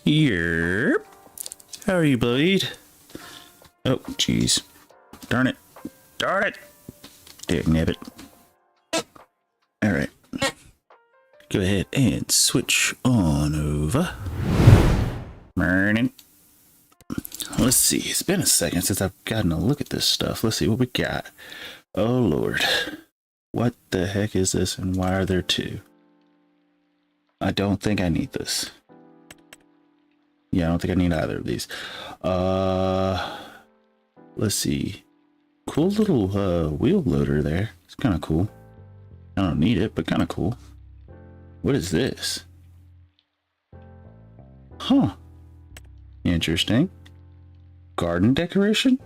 Yerp. How are you, Blade? Oh, jeez. Darn it. Darn it. Dagnabbit. Alright. Go ahead and switch on over. Morning. Let's see. It's been a second since I've gotten a look at this stuff. Let's see what we got. Oh, Lord. What the heck is this and why are there two? I don't think I need this. Yeah, I don't think I need either of these. Let's see. Cool little wheel loader there. It's kind of cool. I don't need it, but kind of cool. What is this? Huh. Interesting. Garden decoration?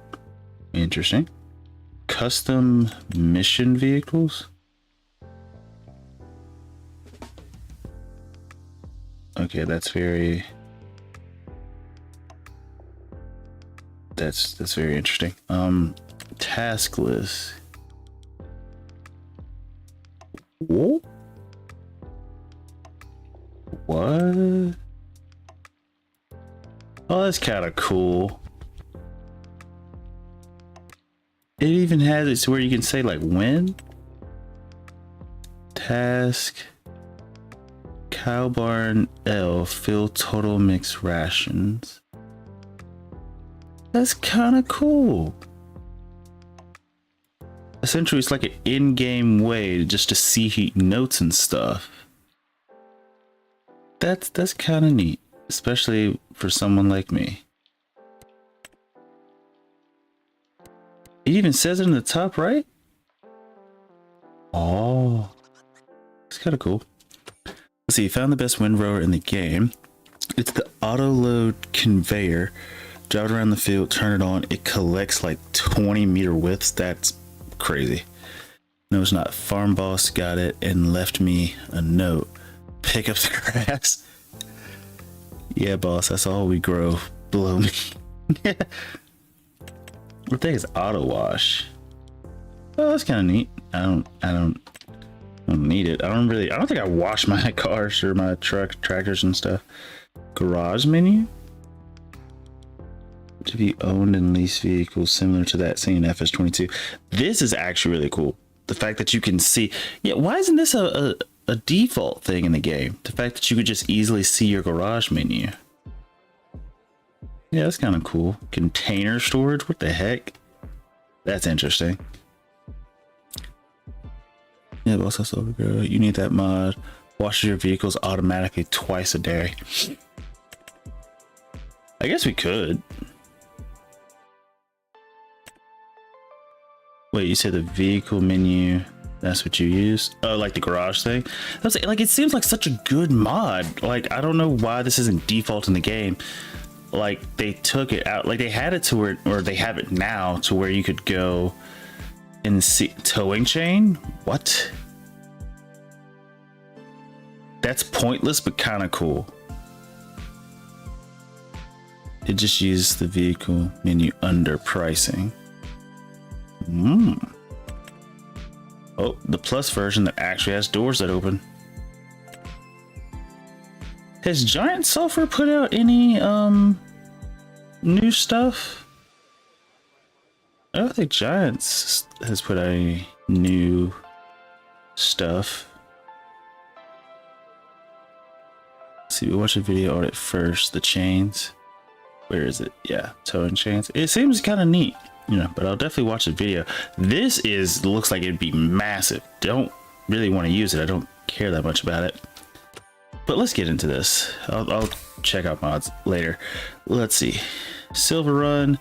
Interesting. Custom mission vehicles? Okay, that's very... That's very interesting. Task list. Whoa. What? Oh, that's kind of cool. It even has it to where you can say like when. Task. Cow barn L. Fill total mixed rations. That's kind of cool. Essentially, it's like an in-game way just to see notes and stuff. That's kind of neat, especially for someone like me. It even says it in the top right. Oh, it's kind of cool. Let's see. Found the best windrower in the game. It's the auto load conveyor. Drive it around the field, turn it on. It collects like 20-meter widths. That's crazy. No, it's not. Farm boss got it and left me a note. Pick up the grass. Yeah, boss, that's all we grow below me. I think it's auto wash. Oh, that's kind of neat. I don't need it. I don't think I wash my cars or my tractors and stuff. Garage menu. To be owned and leased vehicles similar to that seen in FS22. This is actually really cool. The fact that you can see, yeah, why isn't this a default thing in the game? The fact that you could just easily see your garage menu. Yeah, that's kind of cool. Container storage, what the heck? That's interesting. Yeah, boss, that's over, girl. You need that mod. Washes your vehicles automatically twice a day. I guess we could. Wait, you said the vehicle menu, that's what you use? Oh, like the garage thing? That's like, it seems like such a good mod. Like, I don't know why this isn't default in the game. Like, they took it out, like they had it to where, or they have it now to where you could go and see towing chain. What? That's pointless, but kind of cool. It just used the vehicle menu under pricing. Oh, the plus version that actually has doors that open. Has Giant Software put out any new stuff? I don't think Giants has put out any new stuff. Let's see, we watch a video on it first. The chains. Where is it? Yeah, towing chains. It seems kind of neat. You know, but I'll definitely watch the video. This looks like it'd be massive. Don't really want to use it. I don't care that much about it. But let's get into this. I'll check out mods later. Let's see. Silver Run.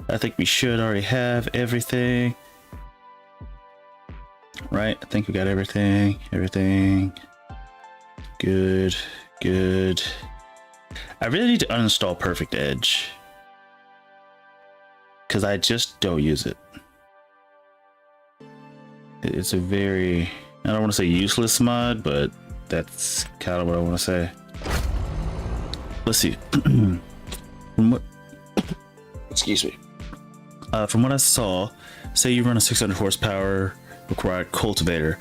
I think we should already have everything. Right? I think we got everything. Everything. Good. Good. I really need to uninstall Perfect Edge, because I just don't use it. It's a very, I don't want to say useless mod, but that's kind of what I want to say. Let's see. Excuse me. From what I saw, say you run a 600 horsepower required cultivator,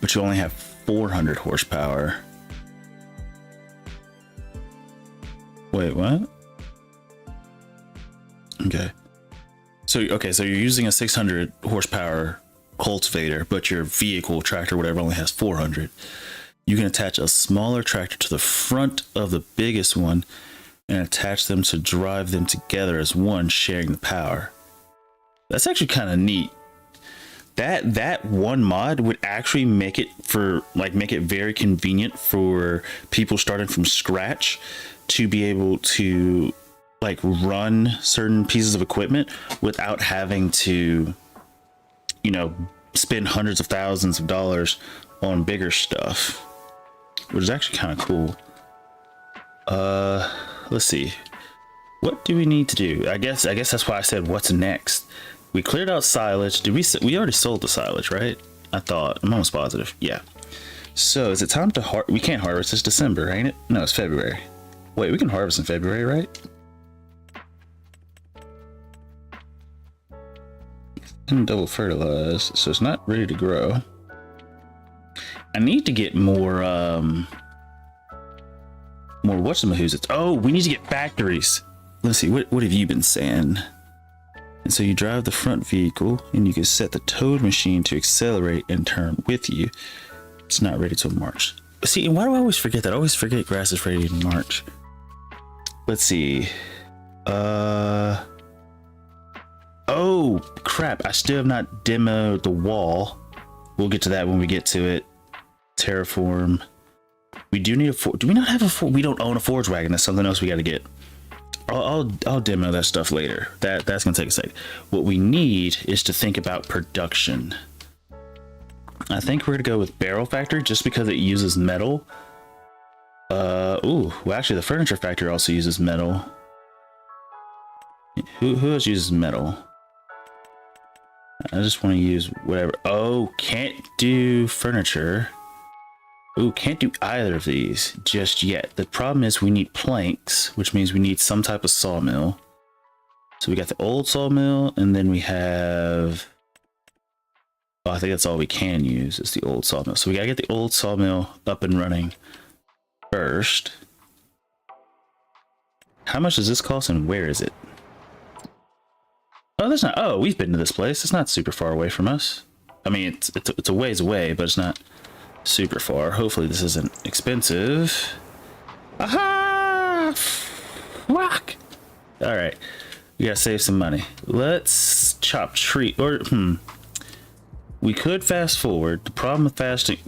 but you only have 400 horsepower. Wait, what? Okay. So you're using a 600 horsepower cultivator, but your vehicle, tractor, whatever, only has 400. You can attach a smaller tractor to the front of the biggest one and attach them to drive them together as one, sharing the power. That's actually kind of neat. That one mod would actually make it very convenient for people starting from scratch to be able to like run certain pieces of equipment without having to, you know, spend hundreds of thousands of dollars on bigger stuff, which is actually kind of cool. Let's see, what do we need to do? I guess that's why I said what's next. We cleared out silage. We already sold the silage, right? I'm almost positive. Yeah. So is it time to we can't harvest. It's December, ain't it? No, it's February. Wait, we can harvest in February, right? And double fertilized, so it's not ready to grow. I need to get more whatchamahoozits. Oh, we need to get factories. Let's see, what have you been saying? And so you drive the front vehicle and you can set the towed machine to accelerate and turn with you. It's not ready till March. See, and why do I always forget that? I always forget grass is ready in March. Let's see. Oh crap, I still have not demoed the wall. We'll get to that when we get to it. Terraform. We do need do we not have we don't own a forge wagon. That's something else we got to get. I'll demo that stuff later. That's gonna take a sec. What we need is to think about production. I think we're gonna go with barrel factory just because it uses metal. Well actually the furniture factory also uses metal. Who else uses metal? I just want to use whatever. Oh, can't do furniture. Ooh, can't do either of these just yet. The problem is we need planks, which means we need some type of sawmill. So we got the old sawmill, and then we have... Oh, I think that's all we can use is the old sawmill. So we gotta get the old sawmill up and running first. How much does this cost, and where is it? Oh, that's not... Oh, we've been to this place. It's not super far away from us. I mean, it's a ways away, but it's not super far. Hopefully this isn't expensive. Aha! Fuck! Alright. We gotta save some money. Let's chop tree... Or, we could fast forward. The problem with fasting...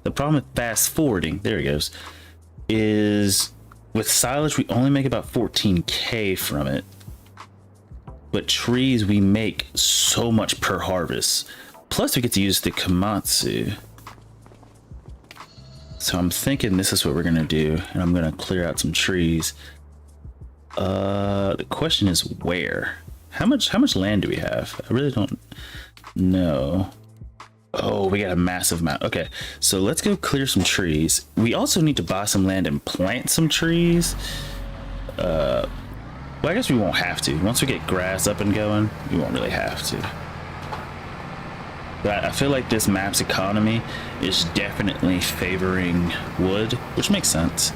The problem with fast forwarding, there he goes, is with silage we only make about 14k from it. But trees, we make so much per harvest. Plus we get to use the Komatsu. So I'm thinking this is what we're gonna do, and I'm gonna clear out some trees. The question is where? How much land do we have? I really don't know. Oh, we got a massive amount. Okay, so let's go clear some trees. We also need to buy some land and plant some trees. Well, I guess we won't have to. Once we get grass up and going, we won't really have to. But I feel like this map's economy is definitely favoring wood, which makes sense.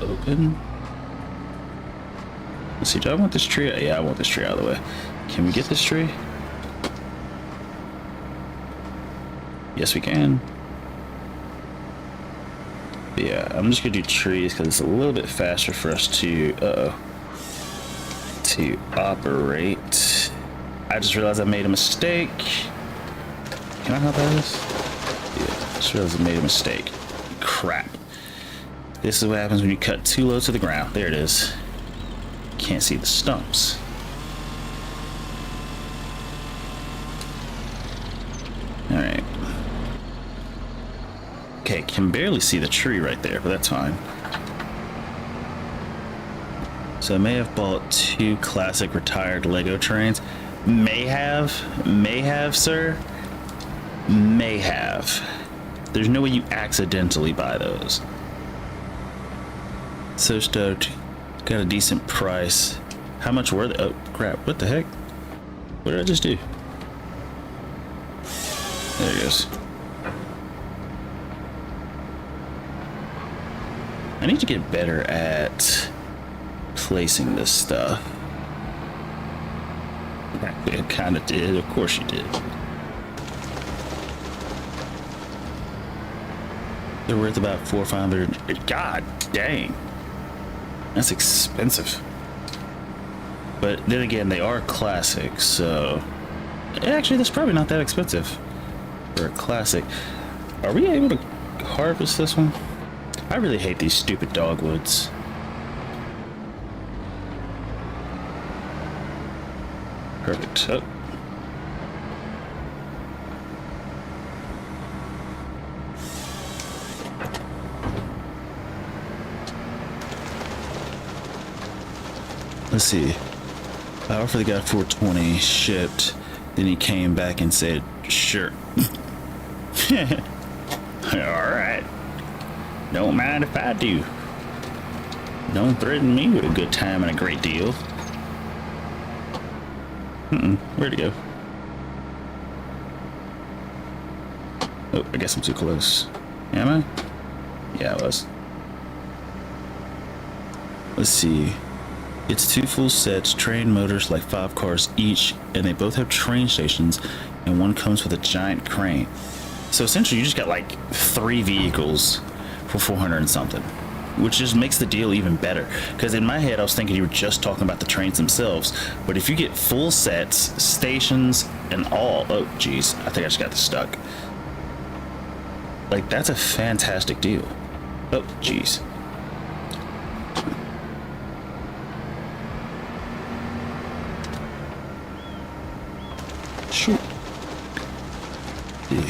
Open. Let's see, do I want this tree? Yeah, I want this tree out of the way. Can we get this tree? Yes, we can. But yeah, I'm just gonna do trees because it's a little bit faster for us to to operate. I just realized I made a mistake. Can I help this? Yeah, I just realized I made a mistake. Crap. This is what happens when you cut too low to the ground. There it is. Can't see the stumps. All right. Okay, can barely see the tree right there, but that's fine. So I may have bought 2 classic retired Lego trains. May have, sir. May have. There's no way you accidentally buy those. So stoked. Got a decent price. How much were they? Oh, crap. What the heck? What did I just do? There it goes. I need to get better at placing this stuff. It kind of did. Of course you did. They're worth about $400 or $500. God dang. That's expensive. But then again, they are classics, so... Actually, that's probably not that expensive for a classic. Are we able to harvest this one? I really hate these stupid dogwoods. Perfect. Oh. Let's see. I offered the guy 420 shipped. Then he came back and said, "Sure." All right. Don't mind if I do. Don't threaten me with a good time and a great deal. Where'd he go? Oh, I guess I'm too close. Am I? Yeah, I was. Let's see. It's 2 full sets, train motors, like 5 cars each, and they both have train stations, and one comes with a giant crane. So essentially you just got like 3 vehicles for 400 and something, which just makes the deal even better. Because in my head I was thinking you were just talking about the trains themselves, but if you get full sets, stations, and all... Oh geez, I think I just got this stuck. Like, that's a fantastic deal. Oh geez. Shoot. Yeah.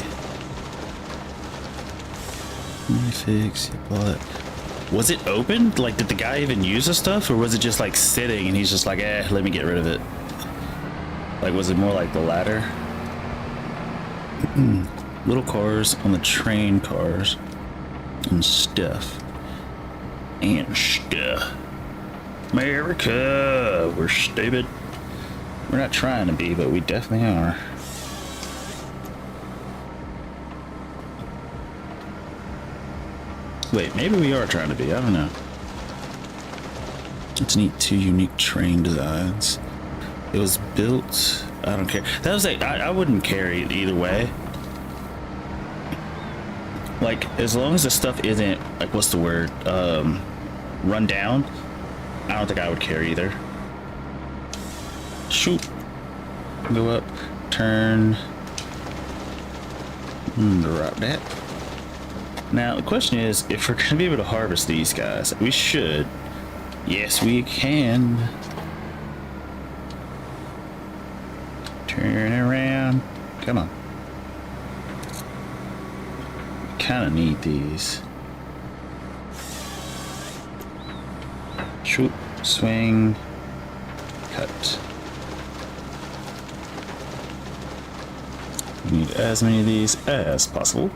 Fix it, but was it opened? Like, did the guy even use the stuff, or was it just like sitting and he's just like, let me get rid of it? Like, was it more like the latter? Little cars on the train cars and stuff. America, we're stupid. We're not trying to be, but we definitely are. Wait, maybe we are trying to be. I don't know. It's neat. 2 unique train designs. It was built... I don't care. That was like... I wouldn't carry it either way. Like, as long as the stuff isn't... Like, what's the word? Run down. I don't think I would carry either. Shoot. Go up. Turn. Drop that. Now, the question is, if we're going to be able to harvest these guys, we should. Yes, we can. Turn around. Come on. Kind of need these. Shoot. Swing. Cut. We need as many of these as possible.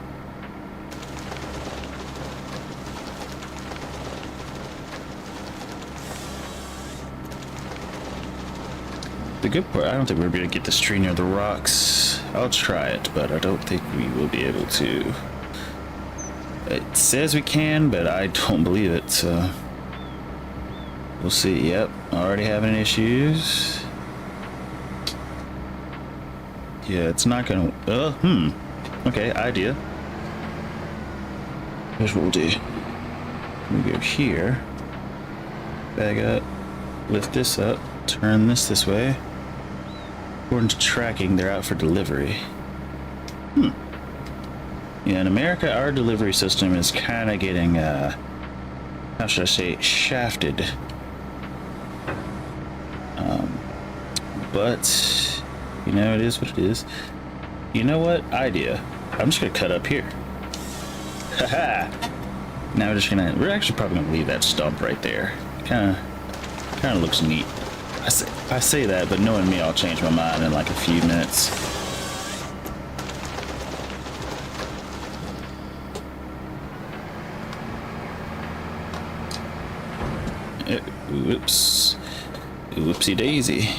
The good part, I don't think we're going to get this tree near the rocks. I'll try it, but I don't think we will be able to. It says we can, but I don't believe it, so we'll see. Yep, already having issues. Yeah, it's not gonna... Okay, idea. Here's what we'll do. We'll go here. Bag up. Lift this up. Turn this way. According to tracking, they're out for delivery. Yeah, in America, our delivery system is kind of getting, how should I say, shafted. But, you know, it is what it is. You know what? Idea. I'm just going to cut up here. Haha! Now we're actually probably going to leave that stump right there. Kind of looks neat. I say that, but knowing me, I'll change my mind in like a few minutes. Oops. Whoopsie daisy.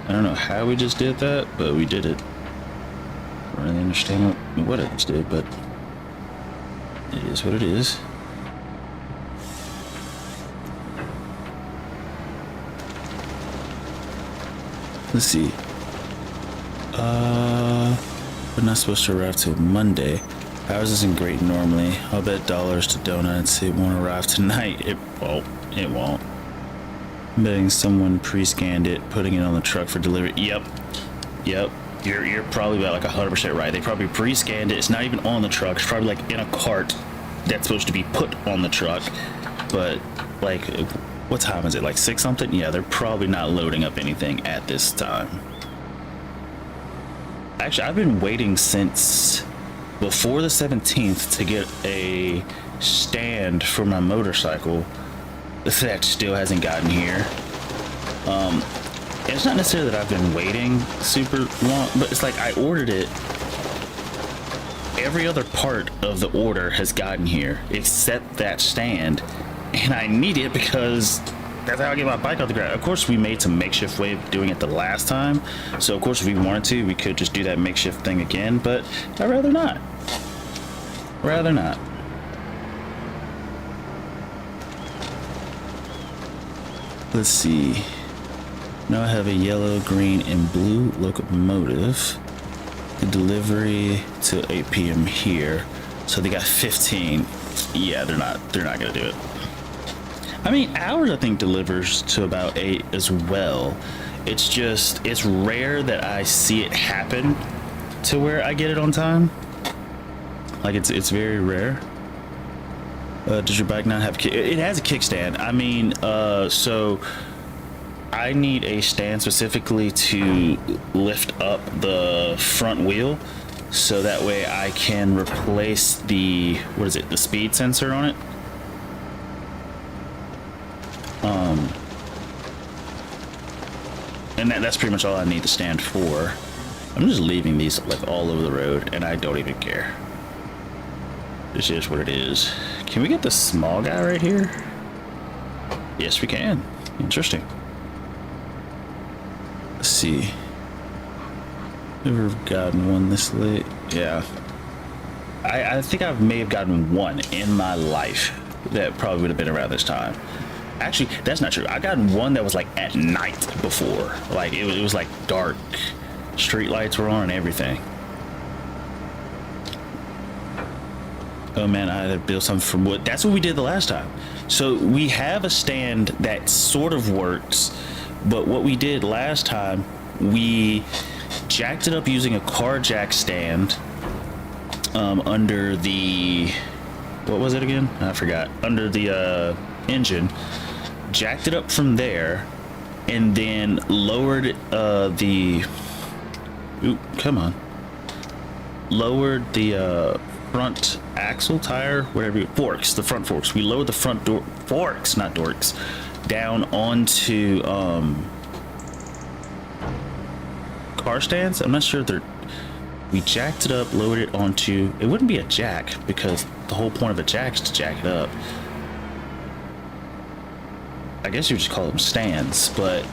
I don't know how we just did that, but we did it. I don't really understand what I just did, but it is what it is. Let's see. We're not supposed to arrive till Monday. Ours isn't great normally. I'll bet dollars to donuts it won't arrive tonight. It won't. I'm betting someone pre-scanned it, putting it on the truck for delivery. Yep. You're probably about like 100% right. They probably pre-scanned it. It's not even on the truck. It's probably like in a cart that's supposed to be put on the truck. But like, what time is it? Like 6 something? Yeah, they're probably not loading up anything at this time. Actually, I've been waiting since before the 17th to get a stand for my motorcycle. That still hasn't gotten here. It's not necessarily that I've been waiting super long, but it's like I ordered it. Every other part of the order has gotten here except that stand, and I need it because that's how I get my bike off the ground. Of course, we made some makeshift way of doing it the last time, so of course if we wanted to, we could just do that makeshift thing again, but I'd rather not. Let's see. Now I have a yellow, green, and blue locomotive. The delivery till 8 p.m. here. So they got 15. Yeah, they're not gonna do it. I mean, ours I think delivers to about 8 as well. It's just, it's rare that I see it happen to where I get it on time. Like it's very rare. Does your bike not have it has a kickstand? I mean, so I need a stand specifically to lift up the front wheel, so that way I can replace the, what is it, the speed sensor on it. And that's pretty much all I need the stand for. I'm just leaving these like all over the road, and I don't even care. This is what it is. Can we get the small guy right here? Yes, we can. Interesting. Let's see. Never gotten one this late. Yeah. I think I may have gotten one in my life that probably would have been around this time. Actually, that's not true. I got one that was like at night before. Like it was like dark. Street lights were on and everything. Oh man, I had to build something from wood. That's what we did the last time. So we have a stand that sort of works, but what we did last time, we jacked it up using a car jack stand under the, what was it again? I forgot. Under the engine, jacked it up from there, and then lowered the, oop, come on, lowered the front axle tire, whatever, forks, the front forks. We lowered the front door forks, not dorks, down onto car stands. I'm not sure if they're, we jacked it up, lowered it onto, it wouldn't be a jack because the whole point of a jack is to jack it up. I guess you would just call them stands, but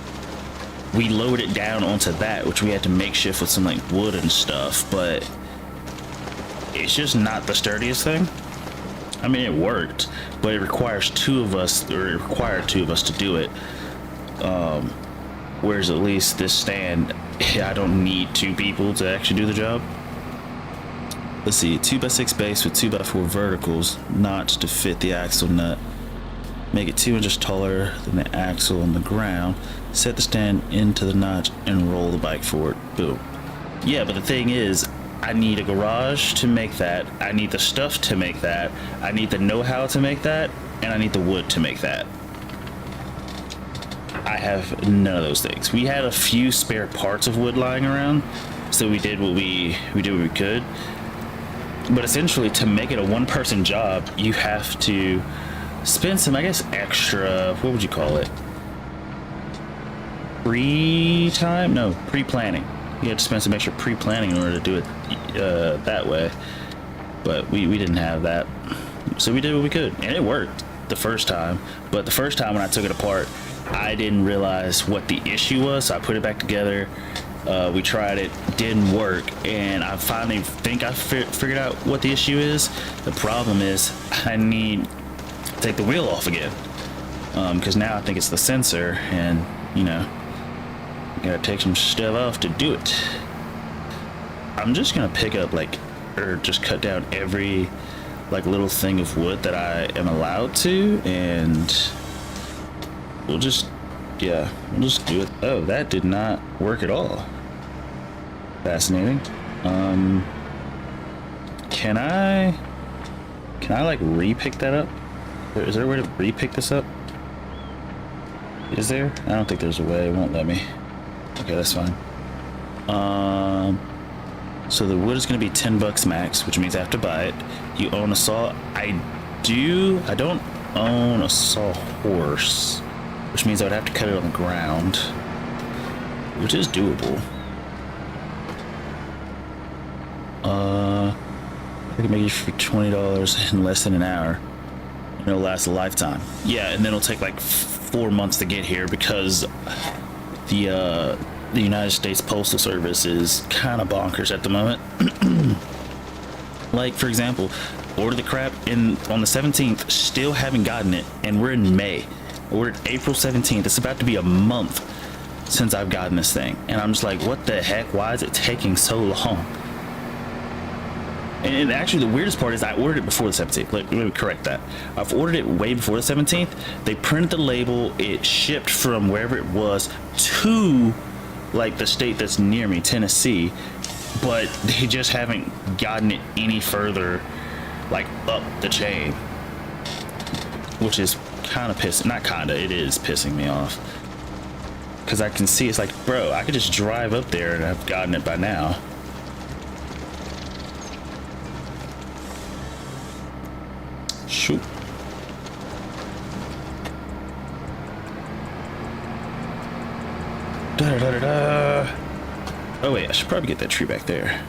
we lowered it down onto that, which we had to makeshift with some like wood and stuff, but it's just not the sturdiest thing. I mean, it worked, but it requires two of us, or it required two of us to do it. Whereas at least this stand, I don't need two people to actually do the job. Let's see, 2x6 base with 2x4 verticals, notch to fit the axle nut. Make it 2 inches taller than the axle on the ground. Set the stand into the notch and roll the bike forward. Boom. Yeah, but the thing is, I need a garage to make that. I need the stuff to make that. I need the know-how to make that, and I need the wood to make that. I have none of those things. We had a few spare parts of wood lying around, so we did what we could. But essentially, to make it a one-person job, you have to spend some, I guess, extra, what would you call it? Pre-time? No, pre-planning. You had to spend some extra pre-planning in order to do it that way. But we didn't have that. So we did what we could, and it worked the first time. But the first time when I took it apart, I didn't realize what the issue was, so I put it back together. We tried it, didn't work, and I finally think I figured out what the issue is. The problem is I need to take the wheel off again, because now I think it's the sensor, and you know, gotta take some stuff off to do it. I'm just gonna pick up or just cut down every little thing of wood that I am allowed to, and we'll just do it. Oh, that did not work at all. Fascinating. Can I re-pick that up? Is there a way to re-pick this up? Is there? I don't think there's a way. It won't let me. Okay, that's fine. So the wood is going to be $10 max, which means I have to buy it. You own a saw? I don't own a sawhorse, which means I would have to cut it on the ground, which is doable. I can make it for $20 in less than an hour. And it'll last a lifetime. Yeah, and then it'll take 4 months to get here because the United States Postal Service is kind of bonkers at the moment. For example, ordered the crap on the 17th, still haven't gotten it, and we're in May. I ordered April 17th. It's about to be a month since I've gotten this thing, and I'm just like, what the heck? Why is it taking so long? And actually, the weirdest part is I ordered it before the 17th. Let me correct that. I've ordered it way before the 17th. They printed the label. It shipped from wherever it was to the state that's near me, Tennessee, but they just haven't gotten it any further up the chain, which is kind of pissing. Not kind of, it is pissing me off, because I can see it's bro, I could just drive up there and I've gotten it by now. Shoot. Da-da-da-da-da. Oh wait, I should probably get that tree back there.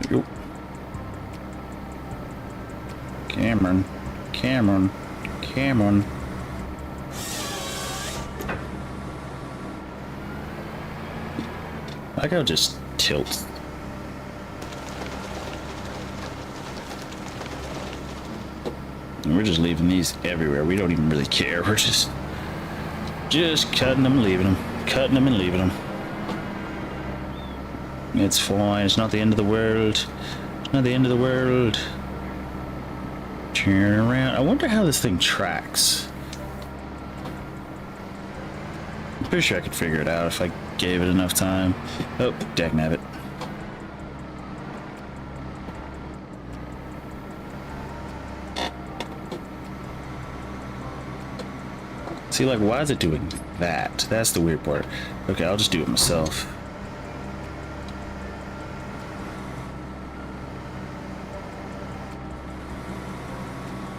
Yo. Cameron. I'll just tilt. We're just leaving these everywhere. We don't even really care. We're just cutting them, leaving them, cutting them and leaving them. It's fine. It's not the end of the world. It's not the end of the world. Turn around. I wonder how this thing tracks. I'm pretty sure I could figure it out if I gave it enough time. Oh, dagnabbit. See, why is it doing that? That's the weird part. Okay, I'll just do it myself.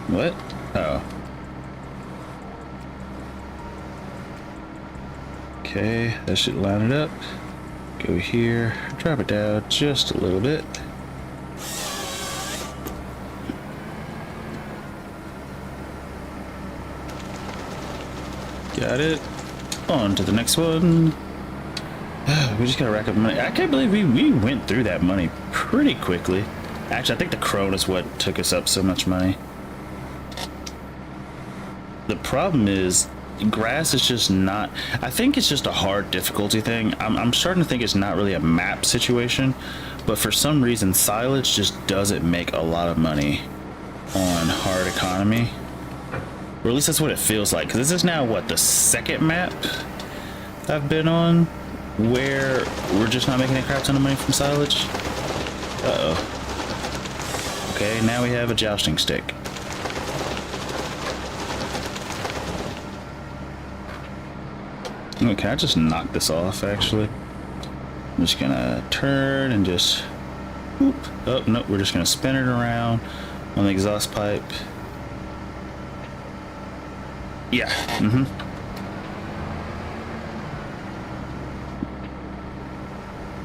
What? Oh. Okay, that should line it up. Go here, drop it down just a little bit. Got it. On to the next one. We just gotta rack up money. I can't believe we went through that money pretty quickly. Actually, I think the crone is what took us up so much money. The problem is, grass is just not... I think it's just a hard difficulty thing. I'm starting to think it's not really a map situation, but for some reason, silage just doesn't make a lot of money on hard economy. Or at least that's what it feels like. Because this is now, what, the second map I've been on where we're just not making a crap ton of money from silage. Uh-oh. Okay, now we have a jousting stick. Oh, can I just knock this off, actually? I'm just gonna turn and just... Whoop. Oh, no, we're just gonna spin it around on the exhaust pipe. Yeah,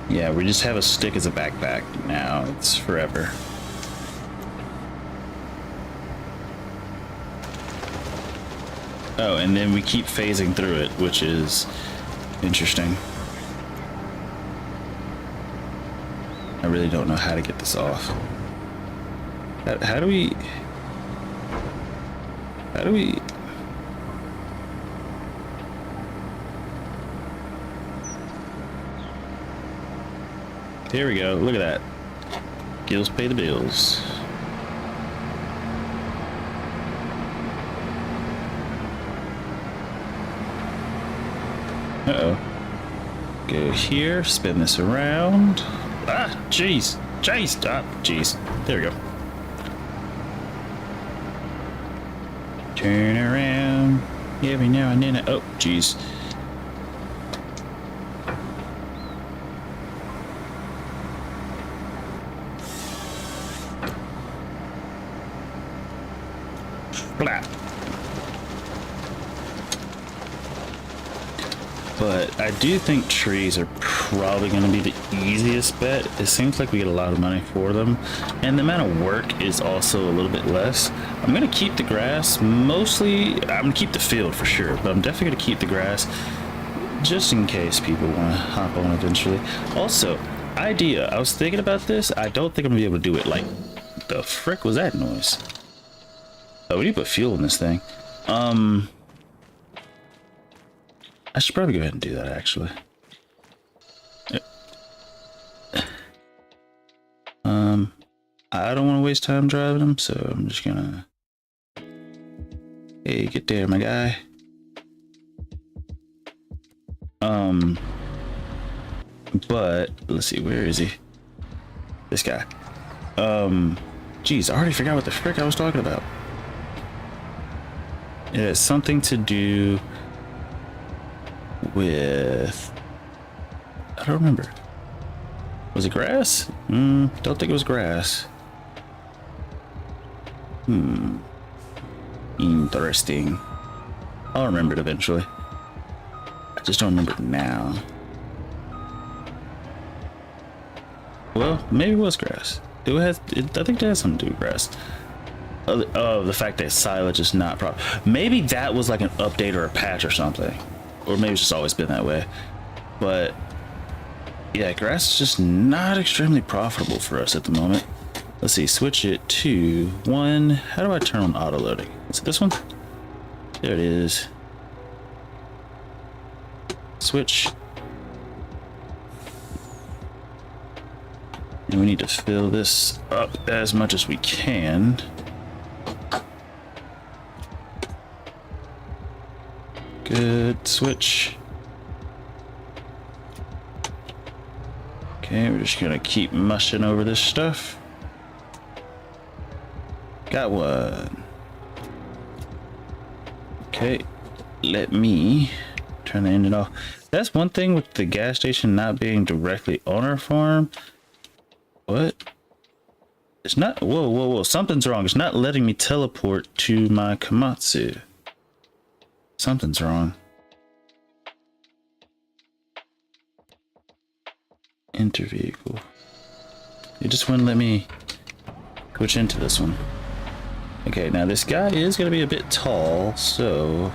Yeah, we just have a stick as a backpack now. It's forever. Oh, and then we keep phasing through it, which is interesting. I really don't know how to get this off. How do we... How do we... Here we go. Look at that. Gills pay the bills. Uh-oh. Go here, spin this around. Ah, jeez. Jeez. Ah, jeez. There we go. Turn around. Every now and then. Oh, jeez. Blah. But I do think trees are probably going to be the easiest bet. It seems like we get a lot of money for them, and the amount of work is also a little bit less. I'm going to keep the grass mostly. I'm going to keep the field for sure, but I'm definitely going to keep the grass just in case people want to hop on eventually. Also, idea. I was thinking about this. I don't think I'm going to be able to do it. Like, the frick was that noise? Oh, we need to put fuel in this thing. I should probably go ahead and do that, actually. I don't want to waste time driving them, so I'm just gonna... Hey, get there, my guy. But, let's see, where is he? This guy. Geez, I already forgot what the frick I was talking about. It has something to do with... I don't remember. Was it grass? Don't think it was grass. Interesting. I'll remember it eventually. I just don't remember it now. Well, maybe it was grass. I think it has something to do with grass. Oh, the fact that silage is not proper. Maybe that was like an update or a patch or something. Or maybe it's just always been that way. But yeah, grass is just not extremely profitable for us at the moment. Let's see, switch it to one. How do I turn on auto loading? Is it this one? There it is. Switch. And we need to fill this up as much as we can. Good, switch. Okay, we're just gonna keep mushing over this stuff. Got one. Okay, let me turn the engine off. That's one thing with the gas station not being directly on our farm. What? It's not, whoa, something's wrong. It's not letting me teleport to my Komatsu. Something's wrong. Enter vehicle. It just wouldn't let me switch into this one. Okay, now this guy is going to be a bit tall, so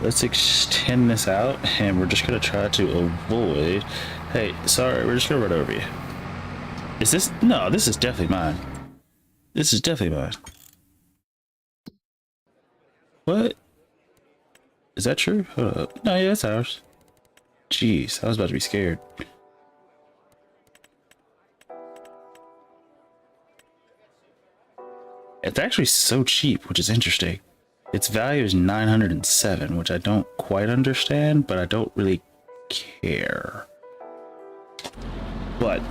let's extend this out, and we're just going to try to avoid... Hey, sorry, we're just going to run over you. Is this... No, this is definitely mine. This is definitely mine. What? Is that true? Hold up. No, yeah, it's ours. Jeez, I was about to be scared. It's actually so cheap, which is interesting. Its value is 907, which I don't quite understand, but I don't really care. But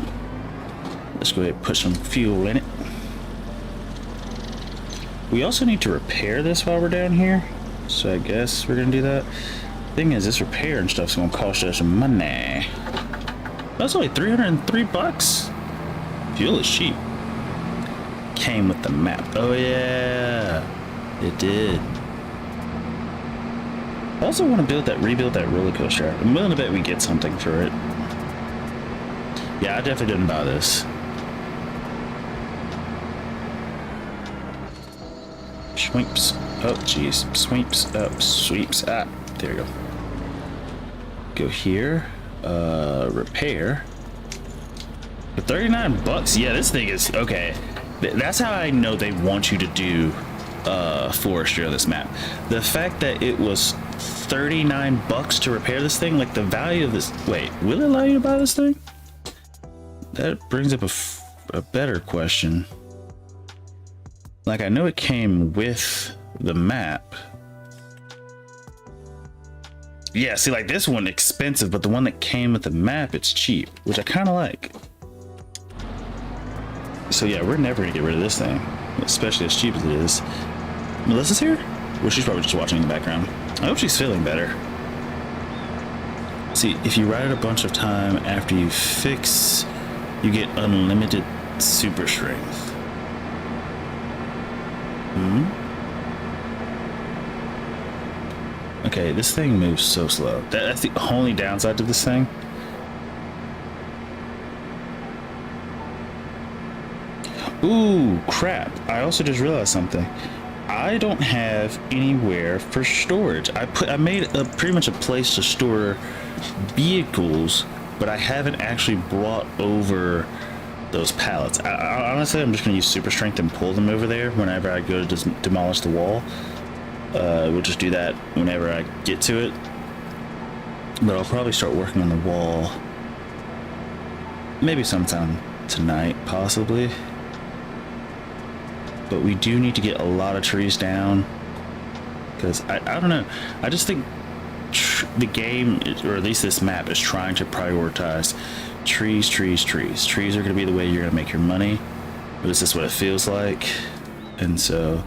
let's go ahead and put some fuel in it. We also need to repair this while we're down here, so I guess we're gonna do that. Thing is, this repair and stuff's gonna cost us some money. That's only 303 bucks. Fuel is cheap. Came with the map. Oh yeah, it did. I also want to rebuild that roller coaster. I'm willing to bet we get something for it. Yeah, I definitely didn't buy this. Sweeps. Oh, jeez. Sweeps up. Sweeps. Ah, there we go. Go here. Repair. For 39 bucks. Yeah, this thing is okay. That's how I know they want you to do forestry on this map. The fact that it was 39 bucks to repair this thing, like the value of this. Wait, will it allow you to buy this thing? That brings up a better question. Like, I know it came with the map. Yeah, see, like this one expensive, but the one that came with the map, it's cheap, which I kind of like. So yeah, we're never gonna get rid of this thing, especially as cheap as it is. Melissa's here? Well, she's probably just watching in the background. I hope she's feeling better. See, if you ride it a bunch of time after you fix, you get unlimited super strength. Okay, this thing moves so slow. That's the only downside to this thing. Ooh, crap. I also just realized something. I don't have anywhere for storage. I made pretty much a place to store vehicles, but I haven't actually brought over those pallets. Honestly, I'm just going to use super strength and pull them over there whenever I go to demolish the wall. We'll just do that whenever I get to it. But I'll probably start working on the wall maybe sometime tonight, possibly. But we do need to get a lot of trees down, because I don't know. I just think the game, or at least this map, is trying to prioritize trees. Trees are going to be the way you're going to make your money. But this is what it feels like. And so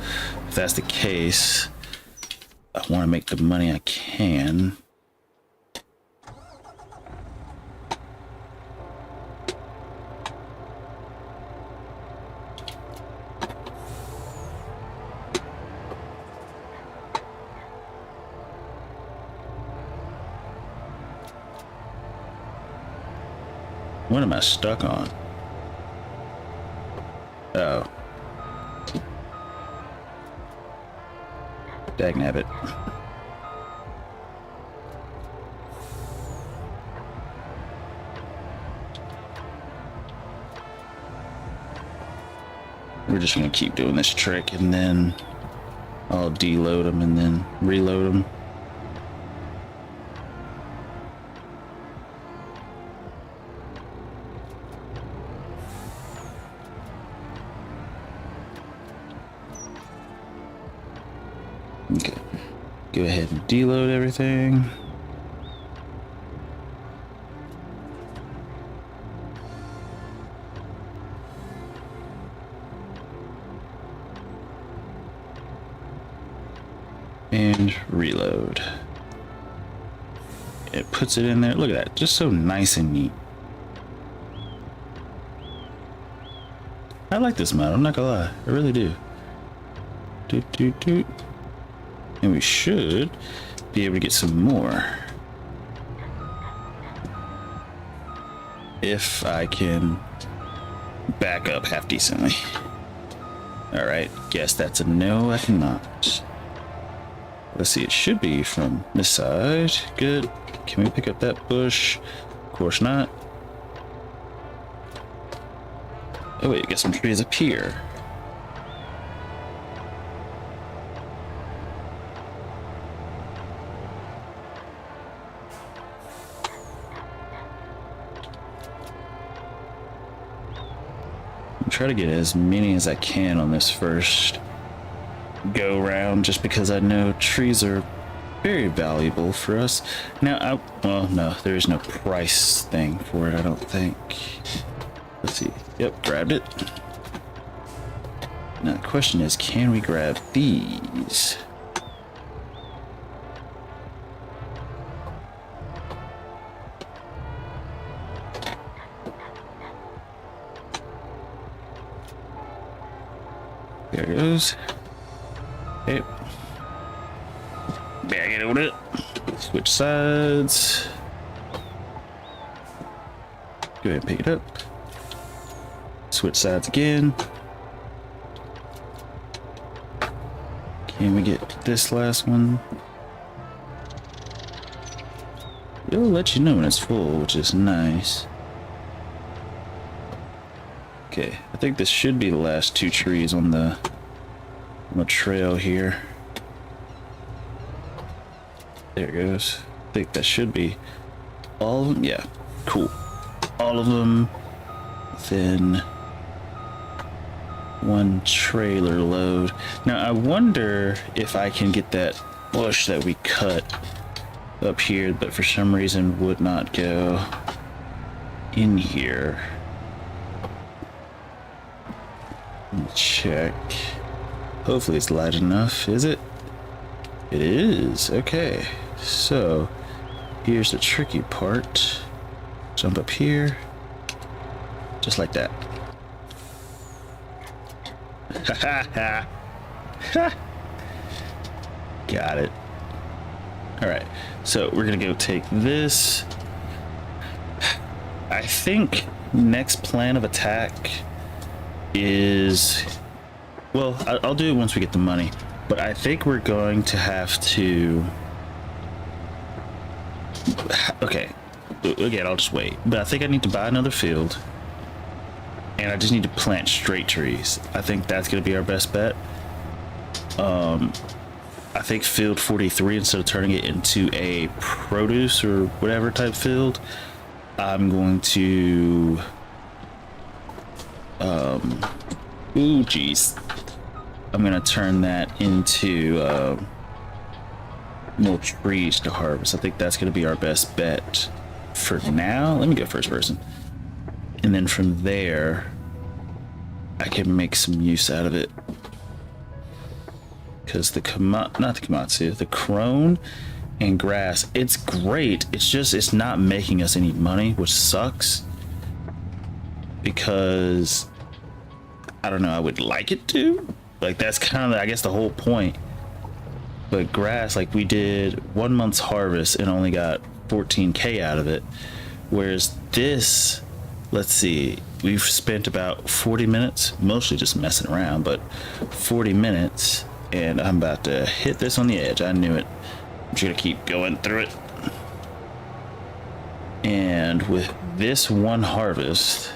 if that's the case, I want to make the money I can. What am I stuck on? Oh. Dagnabbit. We're just gonna keep doing this trick, and then I'll deload them and then reload them. Okay, go ahead and deload everything. And reload. It puts it in there. Look at that, just so nice and neat. I like this mod, I'm not gonna lie, I really do. Doot doot doot. And we should be able to get some more if I can back up half decently. All right, guess that's a no. I cannot. Let's see, it should be from this side. Good. Can we pick up that bush? Of course not. Oh wait, get some trees up here. Try to get as many as I can on this first go round, just because I know trees are very valuable for us. Now, well, no, there is no price thing for it, I don't think. Let's see. Yep, grabbed it. Now the question is, can we grab these? There it goes. Okay. Bag it on it. Switch sides. Go ahead and pick it up. Switch sides again. Can we get this last one? It'll let you know when it's full, which is nice. Okay, I think this should be the last 2 trees on the trail here. There it goes. I think that should be all of them. Yeah, cool. All of them. Then 1 trailer load. Now I wonder if I can get that bush that we cut up here, but for some reason would not go in here. Let me check. Hopefully it's light enough. Is it? It is. Okay. So here's the tricky part. Jump up here. Just like that. Got it. Alright, so we're gonna go take this. I think next plan of attack is, well, I'll do it once we get the money, but I think we're going to have to, okay, again, I'll just wait, but I think I need to buy another field. And I just need to plant straight trees. I think that's going to be our best bet. I think field 43, instead of turning it into a produce or whatever type field, I'm going to... ooh, geez. I'm going to turn that into more trees to harvest. I think that's going to be our best bet for now. Let me go first person. And then from there, I can make some use out of it. Because the the crone and grass, it's great. It's just, it's not making us any money, which sucks. Because, I don't know, I would like it to. Like, that's kind of, I guess, the whole point. But grass, like, we did 1 month's harvest and only got 14K out of it. Whereas this... Let's see, we've spent about 40 minutes, mostly just messing around, but 40 minutes, and I'm about to hit this on the edge. I knew it. I'm just gonna keep going through it. And with this one harvest,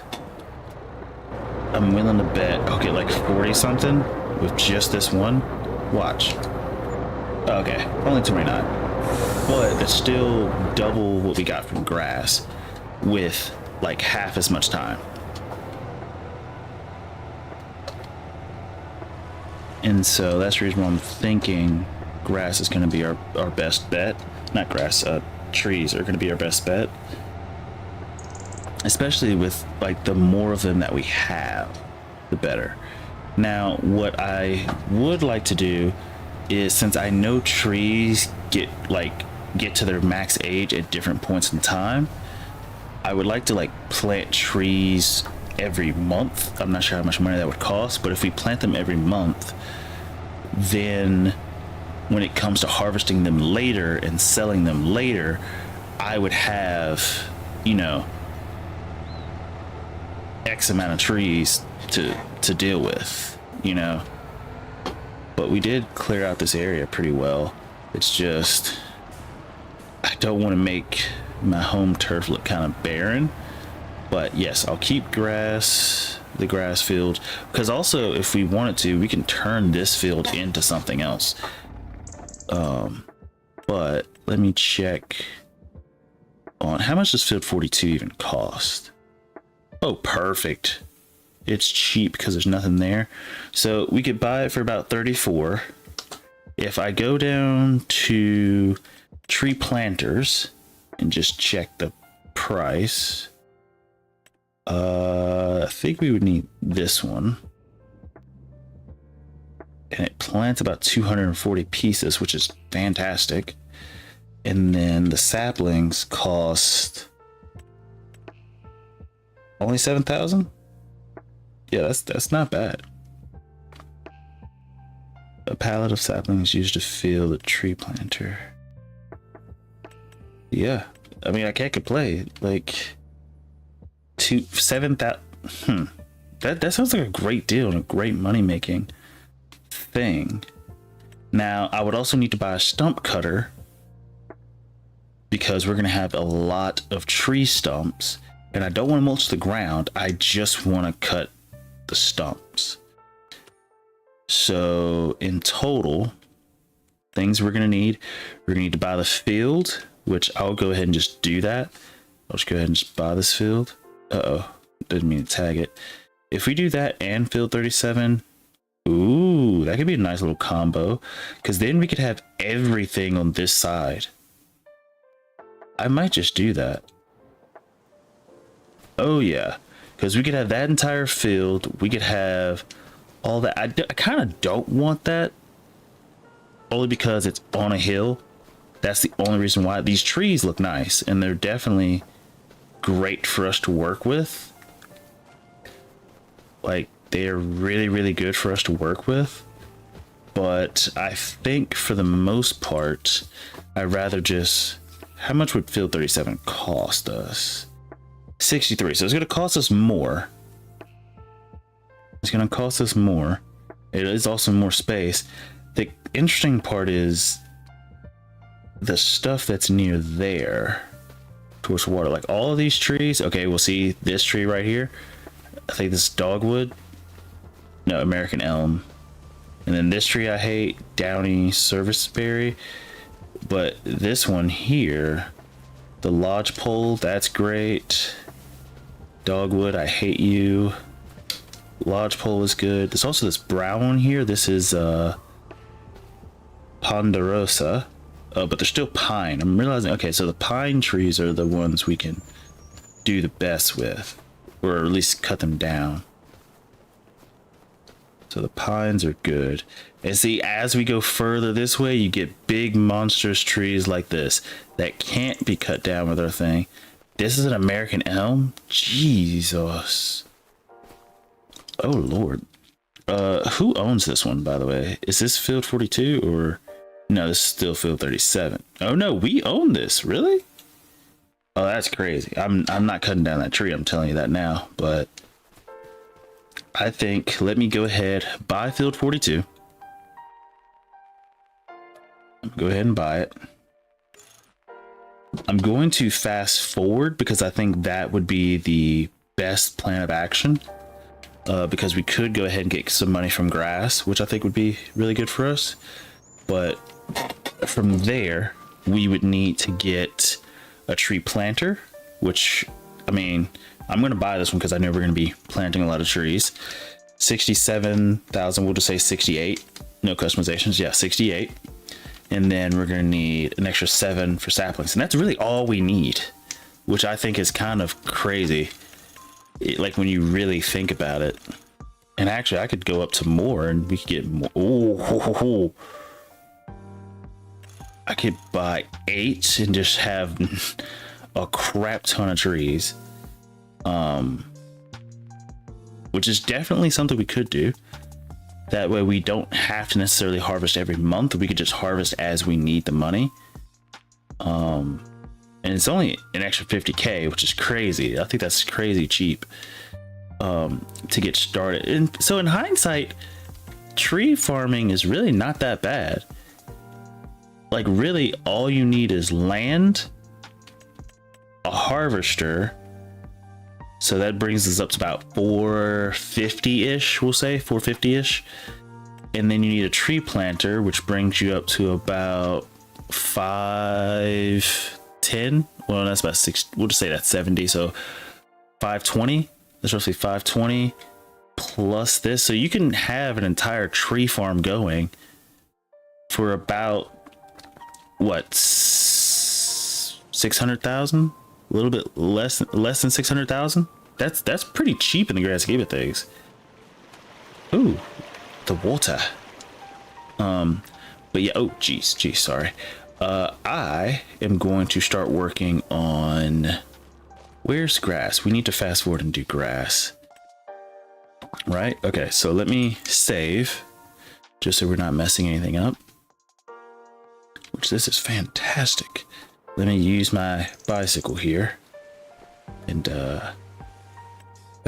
I'm willing to bet I'll get like 40 something with just this one. Watch. Okay, only 29. But it's still double what we got from grass with like half as much time. And so that's the reason why I'm thinking grass is going to be our best bet. Not grass, trees are going to be our best bet. Especially with like the more of them that we have, the better. Now, what I would like to do is, since I know trees get to their max age at different points in time, I would like to like plant trees every month. I'm not sure how much money that would cost, but if we plant them every month, then when it comes to harvesting them later and selling them later, I would have, you know, X amount of trees to deal with, you know. But we did clear out this area pretty well. It's just, I don't want to make my home turf look kind of barren. But yes, I'll keep grass, the grass field, because also if we wanted to, we can turn this field into something else. But let me check on how much does field 42 even cost. Oh, perfect. It's cheap because there's nothing there. So we could buy it for about 34. If I go down to tree planters and just check the price, I think we would need this one. And it plants about 240 pieces, which is fantastic. And then the saplings cost only 7,000. Yeah, that's not bad. A pallet of saplings used to fill the tree planter. Yeah, I mean, I can't complain. Like, 7,000. That sounds like a great deal and a great money making thing. Now I would also need to buy a stump cutter because we're gonna have a lot of tree stumps, and I don't want to mulch the ground. I just want to cut the stumps. So in total, things we're gonna need to buy the field, which I'll go ahead and just do that. I'll just go ahead and just buy this field. Didn't mean to tag it. If we do that and field 37, ooh, that could be a nice little combo, because then we could have everything on this side. I might just do that. Oh yeah, because we could have that entire field. We could have all that. I kind of don't want that, only because it's on a hill. That's the only reason why. These trees look nice, and they're definitely great for us to work with. Like, they're really, really good for us to work with. But I think for the most part, I'd rather just... How much would field 37 cost us? 63. So it's going to cost us more. It's going to cost us more. It is also more space. The interesting part is the stuff that's near there towards water. Like all of these trees. Okay, we'll see this tree right here. I think this is dogwood. No, American elm. And then this tree I hate, downy serviceberry. But this one here, the lodgepole, that's great. Dogwood, I hate you. Lodgepole is good. There's also this brown one here. This is ponderosa, but they're still pine. I'm realizing, okay, so the pine trees are the ones we can do the best with, or at least cut them down. So the pines are good. And see, as we go further this way, you get big monstrous trees like this that can't be cut down with our thing. This is an American elm? Jesus. Oh, Lord. Who owns this one, by the way? Is this field 42 or... No, this is still field 37. Oh, no, we own this. Really? Oh, that's crazy. I'm not cutting down that tree. I'm telling you that now. But I think, let me go ahead, buy field 42. Go ahead and buy it. I'm going to fast forward because I think that would be the best plan of action. Because we could go ahead and get some money from grass, which I think would be really good for us. But from there, we would need to get a tree planter, which, I mean, I'm going to buy this one because I know we're going to be planting a lot of trees. 67,000, we'll just say 68. No customizations. Yeah, 68. And then we're going to need an extra 7 for saplings. And that's really all we need, which I think is kind of crazy. Like when you really think about it. And actually I could go up to more and we could get more. Oh, I could buy 8 and just have a crap ton of trees. Which is definitely something we could do. That way we don't have to necessarily harvest every month. We could just harvest as we need the money. And it's only an extra 50k, which is crazy. I think that's crazy cheap to get started. And so in hindsight, tree farming is really not that bad. Like really all you need is land, a harvester. So that brings us up to about 450-ish, we'll say 450-ish. And then you need a tree planter, which brings you up to about 510. Well, that's about 6. We'll just say that's 70. So 520. That's roughly 520 plus this. So you can have an entire tree farm going for about what, 600,000? A little bit less than 600,000. That's pretty cheap in the grand scheme of things. Ooh, the water. But yeah, oh geez, sorry. I am going to start working on, where's grass? We need to fast forward and do grass. Right? Okay, so let me save just so we're not messing anything up. Which this is fantastic. Let me use my bicycle here and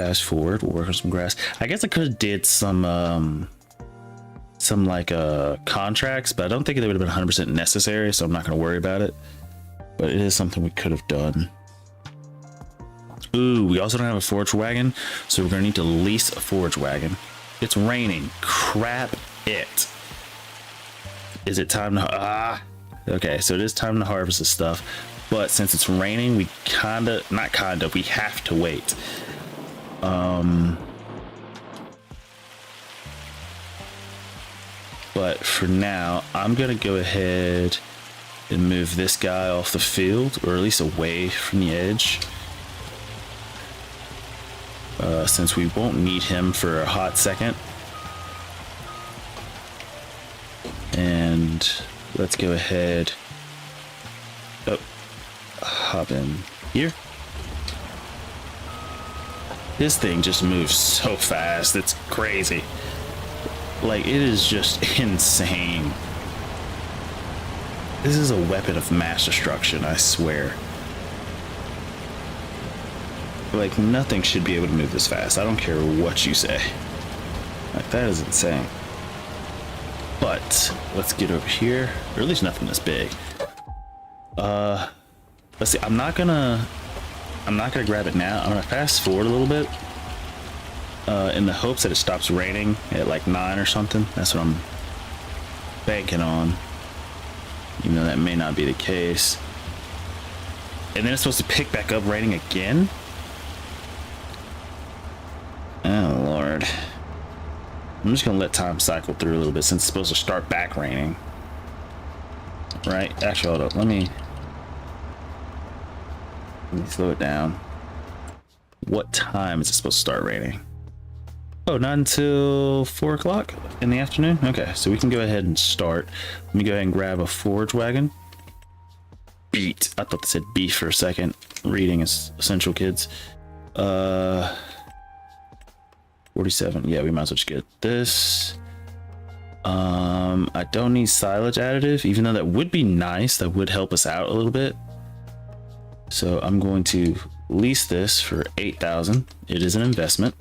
Fast forward, we'll work on some grass. I guess I could have did some like contracts, but I don't think they would have been 100% necessary, so I'm not going to worry about it. But it is something we could have done. Ooh, we also don't have a forage wagon, so we're going to need to lease a forage wagon. It's raining. Crap it. Is it time to... Okay, so it is time to harvest this stuff. But since it's raining, we we have to wait. But for now, I'm going to go ahead and move this guy off the field, or at least away from the edge. Since we won't need him for a hot second. And let's go ahead. Oh, hop in here. This thing just moves so fast. It's crazy. Like, it is just insane. This is a weapon of mass destruction, I swear. Like, nothing should be able to move this fast. I don't care what you say. Like, that is insane. But let's get over here, or at least nothing this big. Let's see. I'm not gonna grab it now. I'm gonna fast forward a little bit, in the hopes that it stops raining at like 9 or something. That's what I'm banking on. Even though that may not be the case. And then it's supposed to pick back up raining again. Oh Lord. I'm just gonna let time cycle through a little bit since it's supposed to start back raining. Right? Actually, hold up. Let me slow it down. What time is it supposed to start raining? Oh, not until 4 o'clock in the afternoon? Okay, so we can go ahead and start. Let me go ahead and grab a forage wagon. Beet. I thought they said beef for a second. Reading is essential, kids. 47. Yeah, we might as well just get this. I don't need silage additive, even though that would be nice. That would help us out a little bit. So I'm going to lease this for 8,000. It is an investment.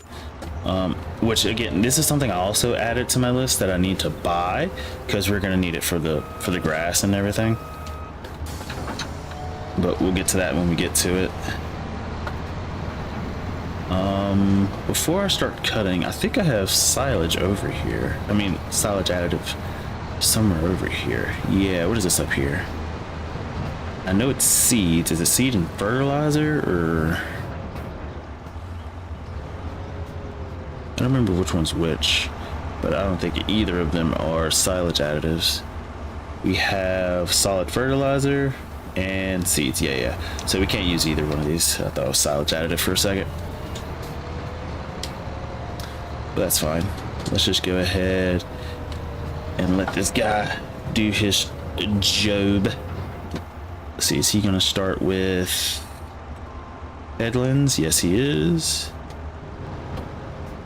Which again, this is something I also added to my list that I need to buy because we're gonna need it for the grass and everything. But we'll get to that when we get to it. Before I start cutting, I think I have silage over here. I mean, silage additive somewhere over here. Yeah, what is this up here? I know it's seeds. Is it seed and fertilizer, or I don't remember which one's which, but I don't think either of them are silage additives. We have solid fertilizer and seeds. Yeah. So we can't use either one of these. I thought it was silage additive for a second. But that's fine. Let's just go ahead and let this guy do his job. Let's see, is he gonna start with headlands? Yes, he is.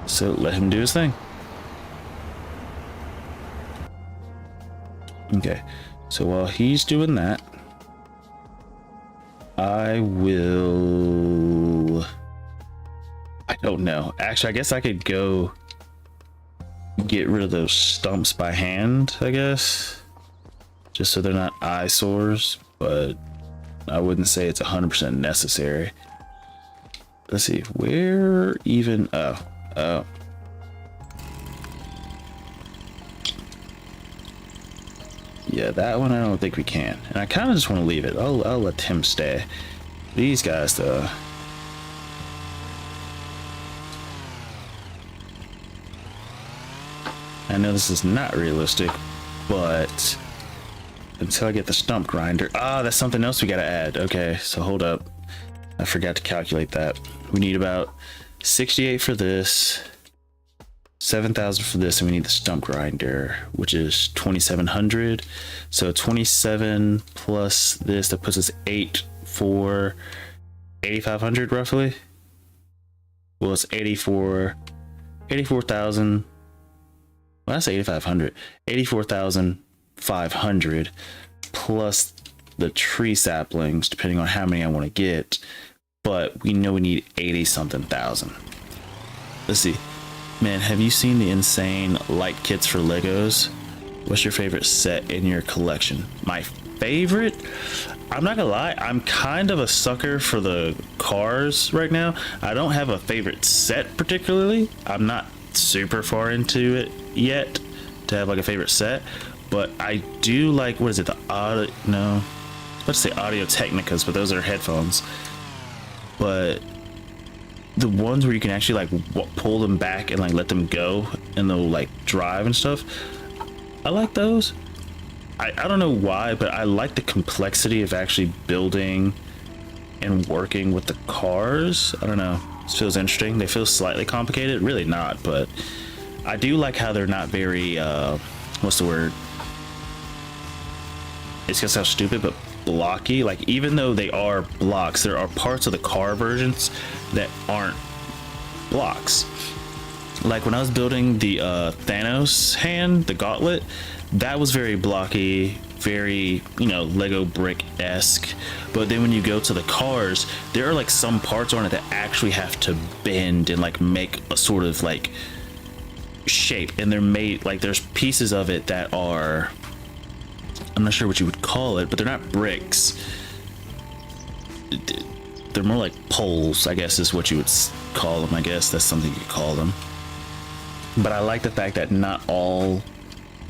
So let him do his thing. Okay, so while he's doing that, I don't know. Actually, I guess I could go get rid of those stumps by hand, I guess. Just so they're not eyesores, but I wouldn't say it's 100% necessary. Let's see, where even... Oh. Yeah, that one I don't think we can. And I kind of just want to leave it. I'll let him stay. These guys, though... I know this is not realistic, but until I get the stump grinder. That's something else we gotta add. Okay, so hold up. I forgot to calculate that. We need about 68 for this, 7,000 for this, and we need the stump grinder, which is 2,700. So 27 plus this, that puts us 8,500 roughly. Well, it's 84,000. Well, that's 8,500. 84,500 plus the tree saplings, depending on how many I want to get. But we know we need 80 something thousand. Let's see. Man, have you seen the insane light kits for Legos? What's your favorite set in your collection? My favorite? I'm not gonna lie, I'm kind of a sucker for the cars right now. I don't have a favorite set particularly. I'm not super far into it yet to have like a favorite set, but I do like, what is it, the audio, no, let's say Audio Technicas, but those are headphones. But the ones where you can actually like pull them back and like let them go and they'll like drive and stuff, I like those. I don't know why, but I like the complexity of actually building and working with the cars. I don't know, it feels interesting. They feel slightly complicated, really not, but I do like how they're not very what's the word, it's gonna sound stupid, but blocky. Like, even though they are blocks, there are parts of the car versions that aren't blocks. Like when I was building the Thanos hand, the gauntlet, that was very blocky, very, you know, Lego brick-esque. But then when you go to the cars, there are like some parts on it that actually have to bend and like make a sort of like shape, and they're made like, there's pieces of it that are, I'm not sure what you would call it, but they're not bricks. They're more like poles, I guess is what you would call them. I guess that's something you could call them. But I like the fact that not all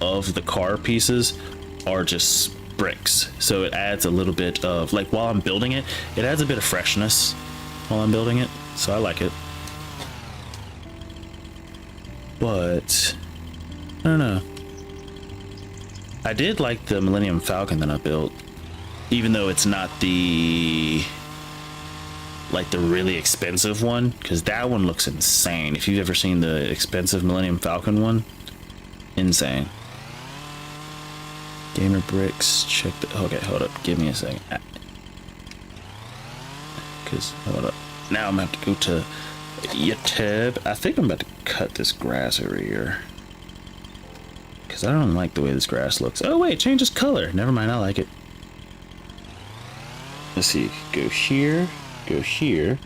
of the car pieces are just bricks, so it adds a little bit of like, while I'm building it, it adds a bit of freshness while I'm building it, so I like it. But I don't know, I did like the Millennium Falcon that I built, even though it's not the like the really expensive one, because that one looks insane. If you've ever seen the expensive Millennium Falcon one, insane. Gamer bricks, check the, okay, hold up, give me a second, because hold up, now I'm gonna have to go to YouTube. I think I'm about to cut this grass over here because I don't like the way this grass looks. Oh wait, it changes color, never mind, I like it. Let's see, go here, go here.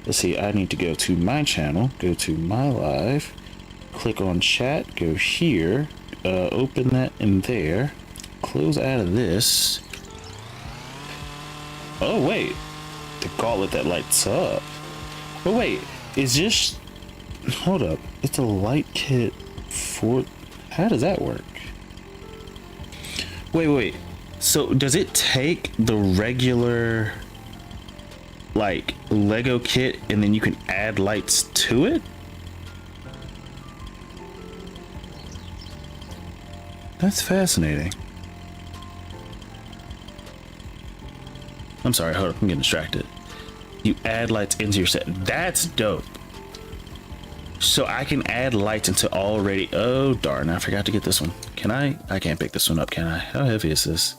Let's see, I need to go to my channel, go to my live, click on chat, go here, open that in there, close out of this. Oh wait, the gauntlet that lights up. Oh wait, is this, hold up, it's a light kit for, how does that work? Wait, so does it take the regular like Lego kit and then you can add lights to it? That's fascinating. I'm sorry, hold up, I'm getting distracted. You add lights into your set. That's dope. So I can add lights into already, oh darn, I forgot to get this one. Can I can't pick this one up, can I? How heavy is this?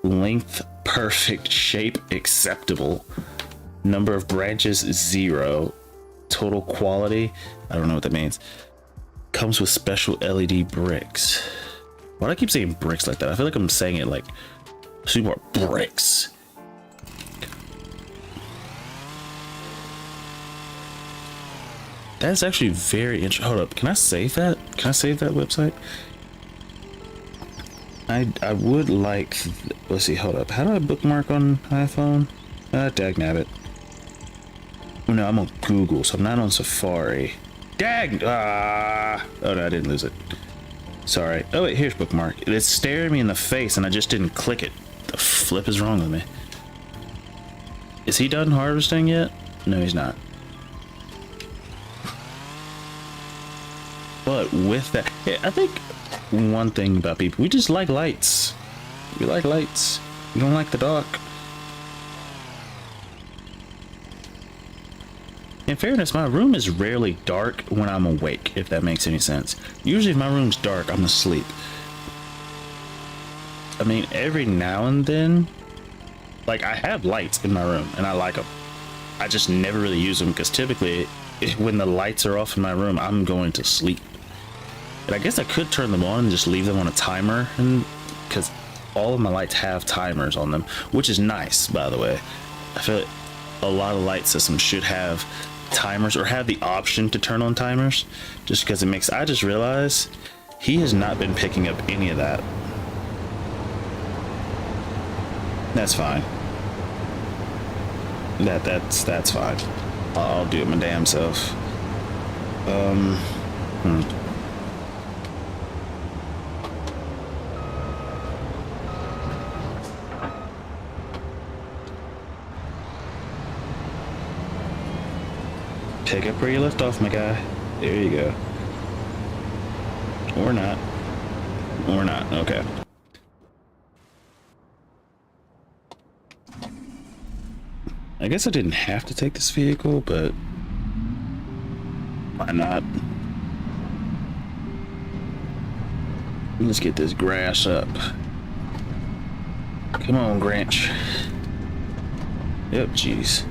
Length perfect, shape acceptable, number of branches 0, total quality, I don't know what that means, comes with special LED bricks. Why do I keep saying bricks like that? I feel like I'm saying it like super bricks. That's actually very interesting. Hold up, can I save that? Can I save that website? I would like, let's see, hold up, how do I bookmark on iPhone? Dagnabbit. Oh no, I'm on Google, so I'm not on Safari. Oh no, I didn't lose it, sorry. Oh wait, here's bookmark. It's staring me in the face and I just didn't click it. The flip is wrong with me? Is he done harvesting yet? No, he's not. But with that, yeah, I think one thing about people, we just like lights. We like lights. We don't like the dark. In fairness, my room is rarely dark when I'm awake, if that makes any sense. Usually if my room's dark, I'm asleep. I mean, every now and then, like, I have lights in my room and I like them. I just never really use them because typically when the lights are off in my room, I'm going to sleep. And I guess I could turn them on and just leave them on a timer, and because all of my lights have timers on them, which is nice, by the way. I feel like a lot of light systems should have timers or have the option to turn on timers, just because it makes, I just realized he has not been picking up any of that. That's fine. That's fine. I'll do it my damn self. Pick up where you left off, my guy. There you go. Or not. Or not. Okay. I guess I didn't have to take this vehicle, but why not? Let's get this grass up. Come on, Grinch. Yep, jeez.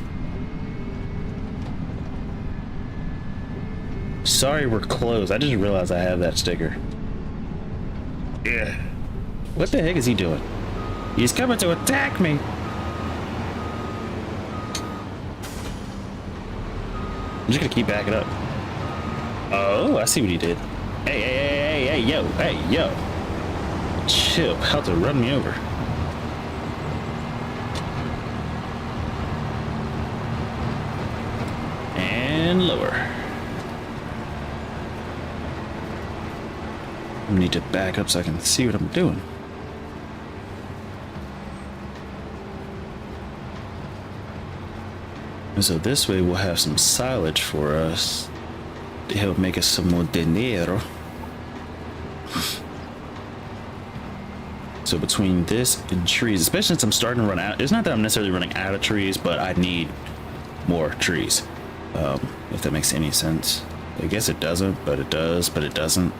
Sorry, we're closed. I just realized I have that sticker. Yeah. What the heck is he doing? He's coming to attack me. I'm just gonna keep backing up. Oh, I see what he did. Hey, yo. Chill, how to run me over. And lower. I need to back up so I can see what I'm doing. And so this way we'll have some silage for us to help make us some more dinero. So between this and trees, especially since I'm starting to run out, it's not that I'm necessarily running out of trees, but I need more trees. If that makes any sense. I guess it doesn't, but it does, but it doesn't.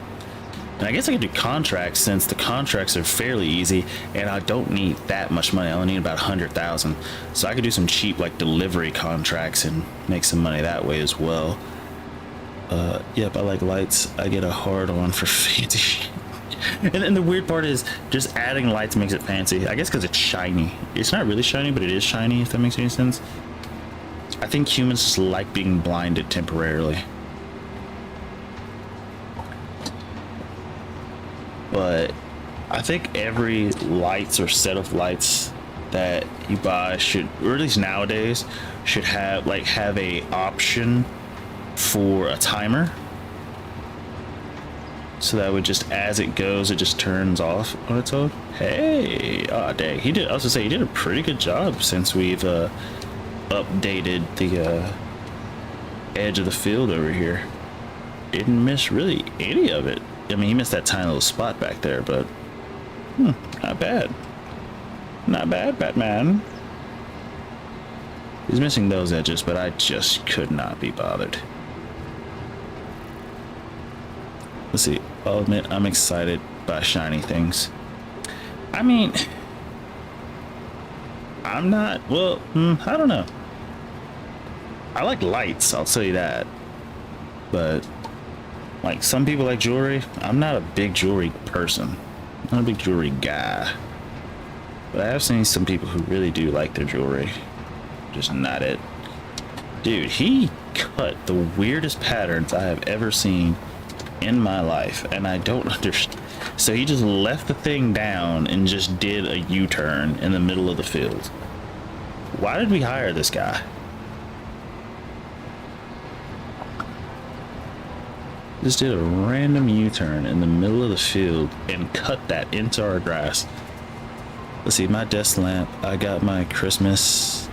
And I guess I could do contracts, since the contracts are fairly easy and I don't need that much money. I only need about 100,000. So I could do some cheap like delivery contracts and make some money that way as well. Yep, I like lights. I get a hard on for fancy. And the weird part is just adding lights makes it fancy. I guess because it's shiny. It's not really shiny, but it is shiny, if that makes any sense. I think humans just like being blinded temporarily. But I think every lights or set of lights that you buy should, or at least nowadays, should have a option for a timer. So that would just, as it goes, it just turns off on its own. Hey, oh dang, he did. I was gonna say he did a pretty good job since we've updated the edge of the field over here. Didn't miss really any of it. I mean, he missed that tiny little spot back there, but not bad. Not bad, Batman. He's missing those edges, but I just could not be bothered. Let's see. I'll admit I'm excited by shiny things. I mean, I'm not, well, I don't know. I like lights, I'll tell you that. But like some people like jewelry. I'm not a big jewelry person. I'm not a big jewelry guy. But I have seen some people who really do like their jewelry. Just not it. Dude, he cut the weirdest patterns I have ever seen in my life, and I don't understand. So he just left the thing down and just did a U-turn in the middle of the field. Why did we hire this guy? Just did a random U-turn in the middle of the field and cut that into our grass. Let's see, my desk lamp, I got on Christmas,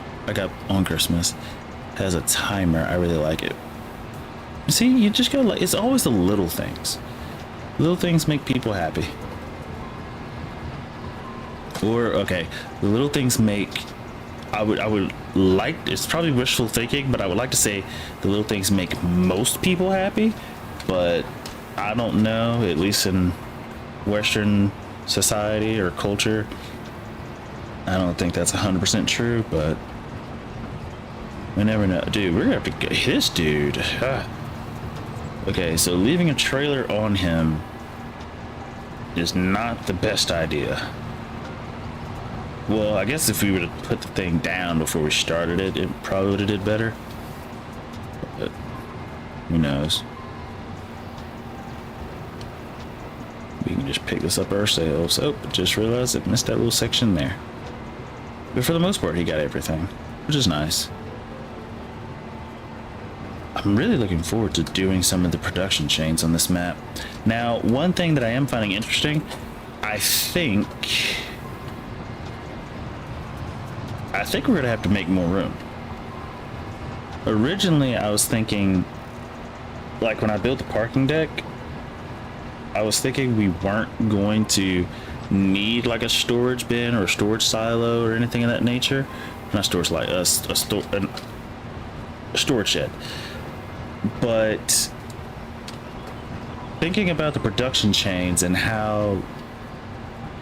has a timer. I really like it. See, you just gotta like, it's always the little things. Little things make people happy. Or, okay, the little things make, I would like, it's probably wishful thinking, but I would like to say the little things make most people happy. But I don't know, at least in Western society or culture, I don't think that's 100% true, but we never know. Dude, we're gonna have to get this dude. Okay, so leaving a trailer on him is not the best idea. Well, I guess if we would have put the thing down before we started it, it probably would have did better. but who knows? We can just pick this up ourselves. Oh, just realized I missed that little section there. But for the most part, he got everything, which is nice. I'm really looking forward to doing some of the production chains on this map. Now, one thing that I am finding interesting, I think we're gonna have to make more room. Originally, I was thinking, like when I built the parking deck, I was thinking we weren't going to need like a storage bin or a storage silo or anything of that nature. Not storage, like a storage shed. But thinking about the production chains and how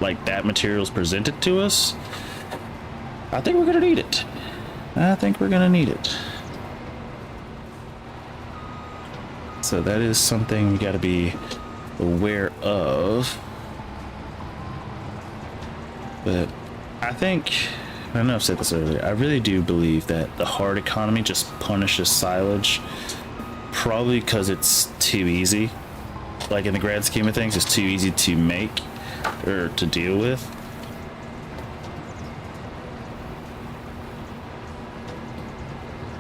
like that material is presented to us, I think we're gonna need it. I think we're gonna need it. So that is something we got to be aware of. But I think, I know I've said this earlier, I really do believe that the hard economy just punishes silage, probably because it's too easy. Like in the grand scheme of things, it's too easy to make or to deal with.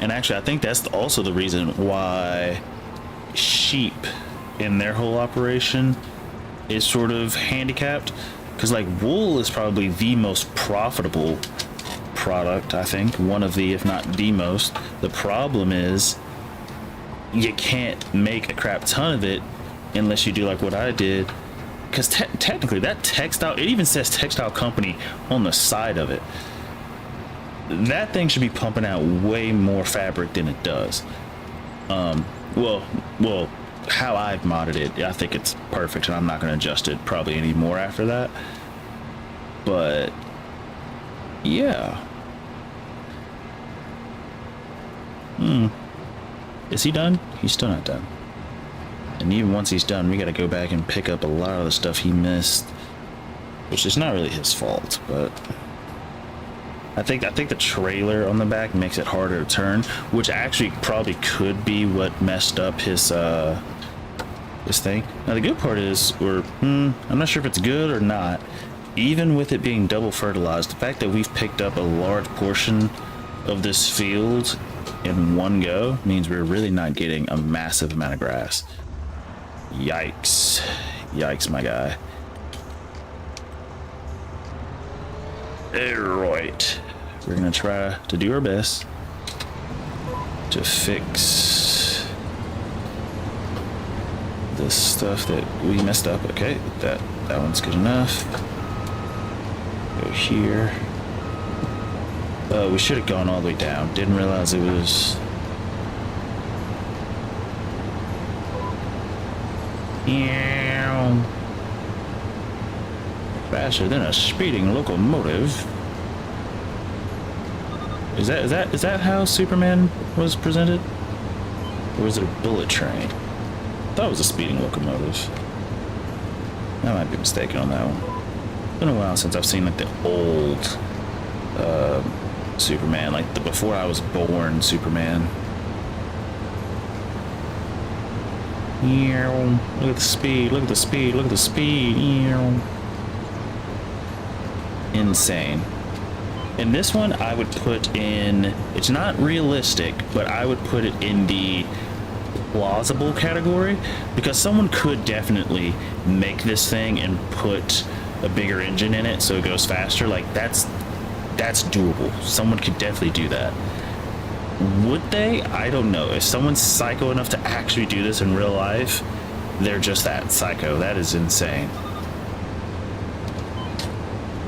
And actually, I think that's also the reason why sheep in their whole operation is sort of handicapped, because like wool is probably the most profitable product, I think, one of the, if not the most. The problem is you can't make a crap ton of it unless you do like what I did, because technically that textile, it even says textile company on the side of it. That thing should be pumping out way more fabric than it does. Well, how I've modded it, I think it's perfect, and I'm not going to adjust it probably anymore after that. But yeah. Is he done? He's still not done. And even once he's done, we got to go back and pick up a lot of the stuff he missed, which is not really his fault, but I think the trailer on the back makes it harder to turn, which actually probably could be what messed up his thing. Now the good part is, I'm not sure if it's good or not, even with it being double fertilized, the fact that we've picked up a large portion of this field in one go means we're really not getting a massive amount of grass. Yikes. Yikes, my guy. Alright, we're gonna try to do our best to fix this stuff that we messed up. Okay, that one's good enough. Go here. We should have gone all the way down. Didn't realize it was. Faster than a speeding locomotive. Is that how Superman was presented? Or was it a bullet train? I thought it was a speeding locomotive. I might be mistaken on that one. It's been a while since I've seen like the old Superman, like the before I was born Superman. Look at the speed, look at the speed, look at the speed. Insane. And this one I would put in, it's not realistic, but I would put it in the plausible category, because someone could definitely make this thing and put a bigger engine in it so it goes faster. Like that's doable. Someone could definitely do that. Would they? I don't know. If someone's psycho enough to actually do this in real life, they're just that psycho. That is insane.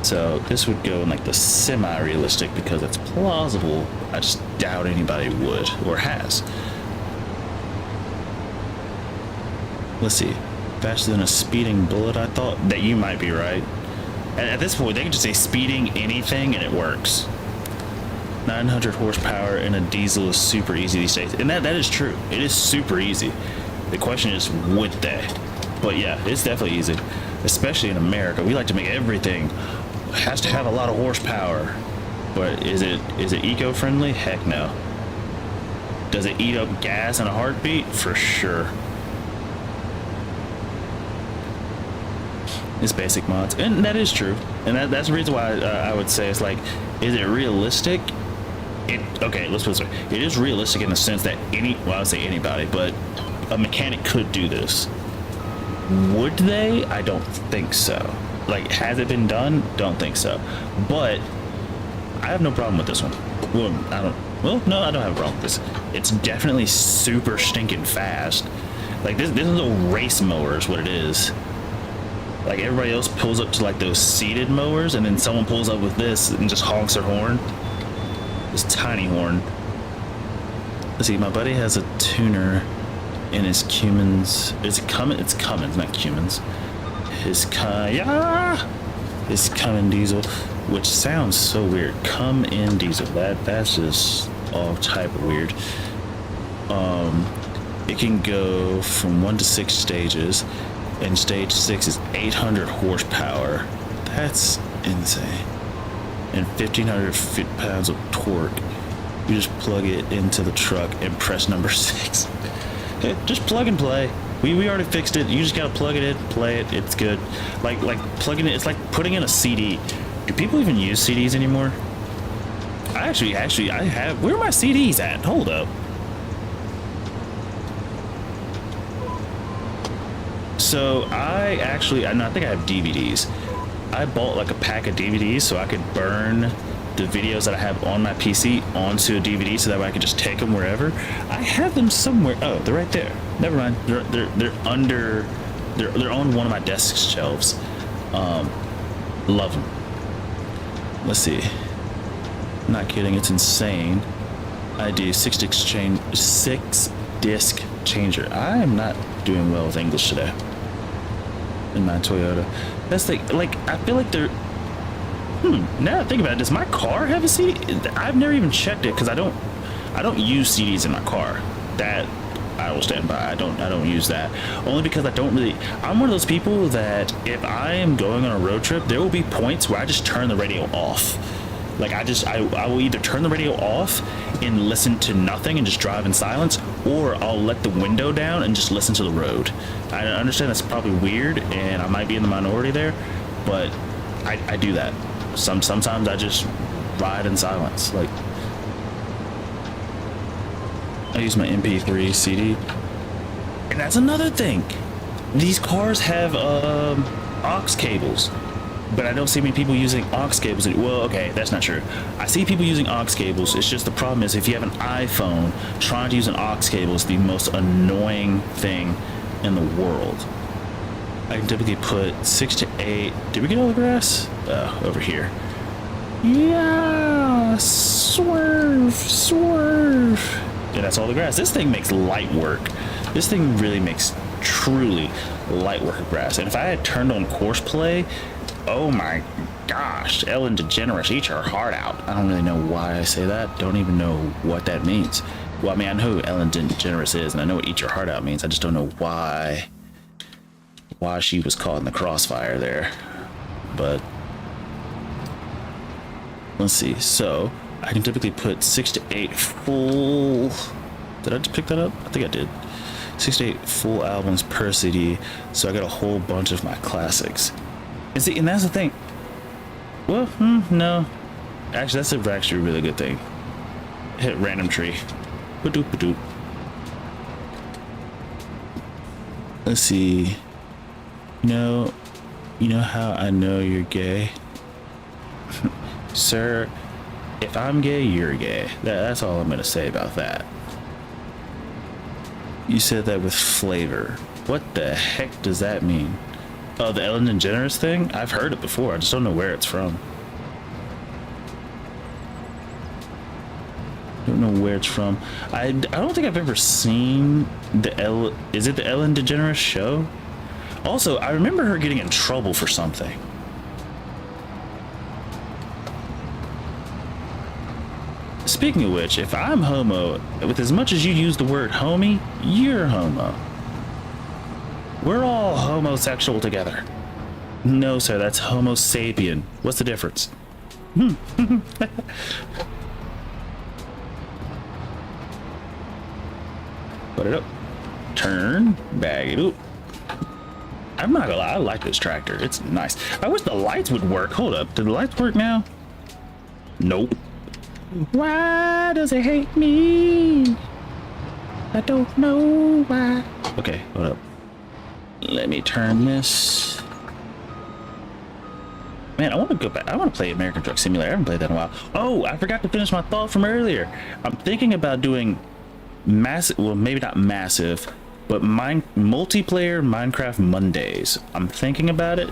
So this would go in like the semi-realistic because it's plausible. I just doubt anybody would or has. Let's see. Faster than a speeding bullet, I thought. That you might be right. At this point, they can just say speeding anything and it works. 900 horsepower and a diesel is super easy these days. And that is true. It is super easy. The question is, would they? But yeah, it's definitely easy. Especially in America. We like to make everything has to have a lot of horsepower. But is it eco-friendly? Heck no. Does it eat up gas in a heartbeat? For sure. It's basic mods, and that is true, and that's the reason why I would say it's like, is it realistic? Okay, let's put it this way. It is realistic in the sense that well, I would say anybody, but a mechanic could do this. Would they? I don't think so. Like, has it been done? Don't think so. But I have no problem with this one. Well, no, I don't have a problem with this. It's definitely super stinking fast. Like, this is a race mower is what it is. Like, everybody else pulls up to like those seated mowers, and then someone pulls up with this and just honks their horn. This tiny horn. Let's see, my buddy has a tuner in his Cummins. Is it Cummins? It's Cummins, not Cummins. His Cummins diesel, which sounds so weird. Come-in diesel. That's just all type of weird. It can go from 1 to 6 stages, and stage 6 is 800 horsepower. That's insane. And 1,500 foot-pounds of torque. You just plug it into the truck and press number 6. Just plug and play. We already fixed it. You just gotta plug it in, play it. It's good. Like plugging it. It's like putting in a CD. Do people even use CDs anymore? I actually I have. Where are my CDs at? Hold up. So I think I have DVDs. I bought like a pack of DVDs so I could burn the videos that I have on my PC onto a DVD, so that way I could just take them wherever. I have them somewhere. Oh, they're right there. Never mind. They're under. They're on one of my desk shelves. Love them. Let's see. Not kidding. It's insane. I do 6 disc changer. I am not doing well with English today. In my Toyota. That's like I feel like they're. Now that I think about it, does my car have a CD? I've never even checked it because I don't use CDs in my car. That I will stand by. I don't use that. Only because I'm one of those people that if I am going on a road trip, there will be points where I just turn the radio off. Like I will either turn the radio off and listen to nothing and just drive in silence, or I'll let the window down and just listen to the road. I understand that's probably weird and I might be in the minority there, but I do that. Sometimes I just ride in silence. Like, I use my MP3 CD, and that's another thing. These cars have aux cables, but I don't see many people using aux cables. Well, okay, that's not true. I see people using aux cables. It's just the problem is if you have an iPhone, trying to use an aux cable is the most annoying thing in the world. I can typically put 6 to 8. Did we get all the grass? Over here. Yeah, swerve. Yeah, that's all the grass. This thing makes light work. This thing really makes truly light work of grass. And if I had turned on course play, oh my gosh, Ellen DeGeneres, eat your heart out. I don't really know why I say that. Don't even know what that means. Well, I mean, I know who Ellen DeGeneres is, and I know what eat your heart out means. I just don't know why she was caught in the crossfire there. But let's see. So I can typically put 6 to 8 full. Did I just pick that up? I think I did. 6 to 8 full albums per CD. So I got a whole bunch of my classics. And see, and that's the thing. Well, no. Actually, that's actually a really good thing. Hit random tree. Ba-doop, ba-doop. Let's see. You know how I know you're gay? Sir, if I'm gay, you're gay. That's all I'm gonna say about that. You said that with flavor. What the heck does that mean? Oh, the Ellen DeGeneres thing? I've heard it before. I just don't know where it's from. Don't know where it's from. I don't think I've ever seen is it the Ellen DeGeneres show? Also, I remember her getting in trouble for something. Speaking of which, if I'm homo, with as much as you use the word homie, you're homo. We're all homosexual together. No, sir, that's homo sapien. What's the difference? Put it up. Turn. Bag it up. I'm not gonna lie, I like this tractor. It's nice. I wish the lights would work. Hold up. Do the lights work now? Nope. Why does it hate me? I don't know why. Okay, hold up. Let me turn this. Man, I want to go back. I want to play American Truck Simulator. I haven't played that in a while. Oh, I forgot to finish my thought from earlier. I'm thinking about doing massive, well, maybe not massive, but multiplayer Minecraft Mondays. I'm thinking about it.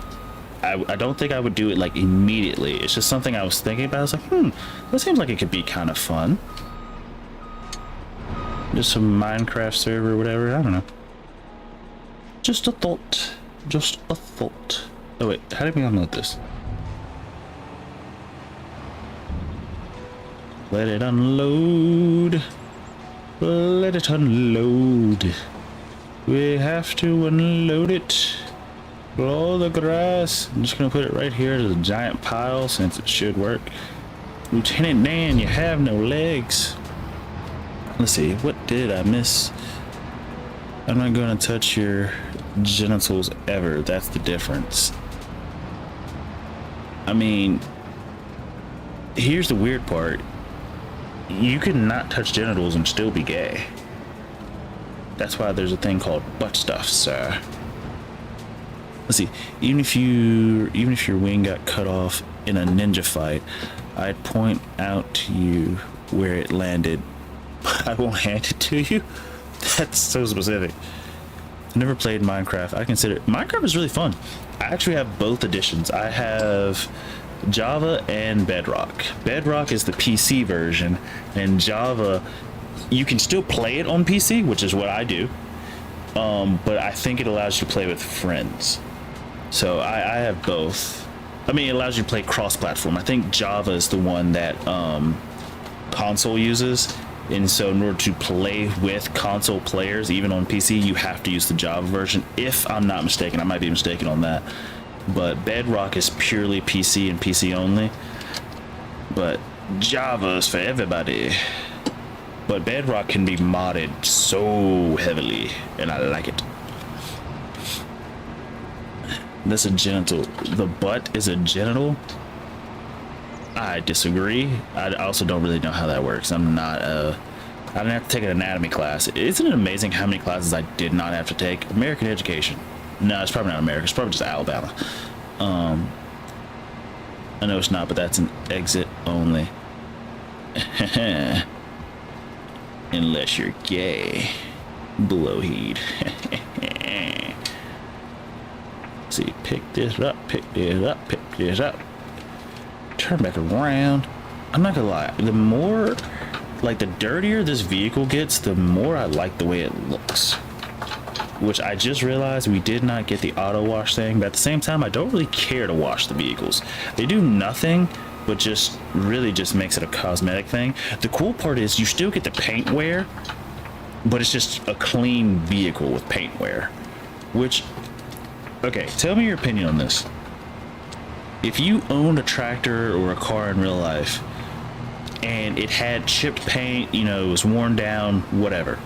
I don't think I would do it like immediately. It's just something I was thinking about. I was like, that seems like it could be kind of fun. Just some Minecraft server or whatever. I don't know. Just a thought. Just a thought. Oh wait, how did we unload this? Let it unload. Let it unload. We have to unload it. All the grass. I'm just gonna put it right here as a giant pile since it should work. Lieutenant Dan, you have no legs. Let's see, what did I miss? I'm not gonna touch your genitals ever. That's the difference. I mean, here's the weird part. You can not touch genitals and still be gay. That's why there's a thing called butt stuff, sir. Let's see, even if your wing got cut off in a ninja fight, I'd point out to you where it landed. I won't hand it to you. That's so specific. I've never played Minecraft. Minecraft is really fun. I actually have both editions. I have Java and Bedrock. Bedrock is the PC version, and Java, you can still play it on PC, which is what I do. But I think it allows you to play with friends. So I have both. I mean, it allows you to play cross-platform. I think Java is the one that console uses. And so in order to play with console players, even on PC, you have to use the Java version, if I'm not mistaken. I might be mistaken on that. But Bedrock is purely PC and PC only. But Java is for everybody. But Bedrock can be modded so heavily, and I like it. That's a genital. The butt is a genital? I disagree. I also don't really know how that works. I didn't have to take an anatomy class. Isn't it amazing how many classes I did not have to take? American education. No, it's probably not America. It's probably just Alabama. I know it's not, but that's an exit only. Unless you're gay. Blowheed. See, pick this up, pick this up, pick this up. Turn back around. I'm not gonna lie, the more, like, the dirtier this vehicle gets, the more I like the way it looks. Which I just realized we did not get the auto wash thing, but at the same time, I don't really care to wash the vehicles. They do nothing, but just really just makes it a cosmetic thing. The cool part is you still get the paint wear, but it's just a clean vehicle with paint wear. Which, okay, tell me your opinion on this. If you owned a tractor or a car in real life and it had chipped paint, you know, it was worn down, whatever,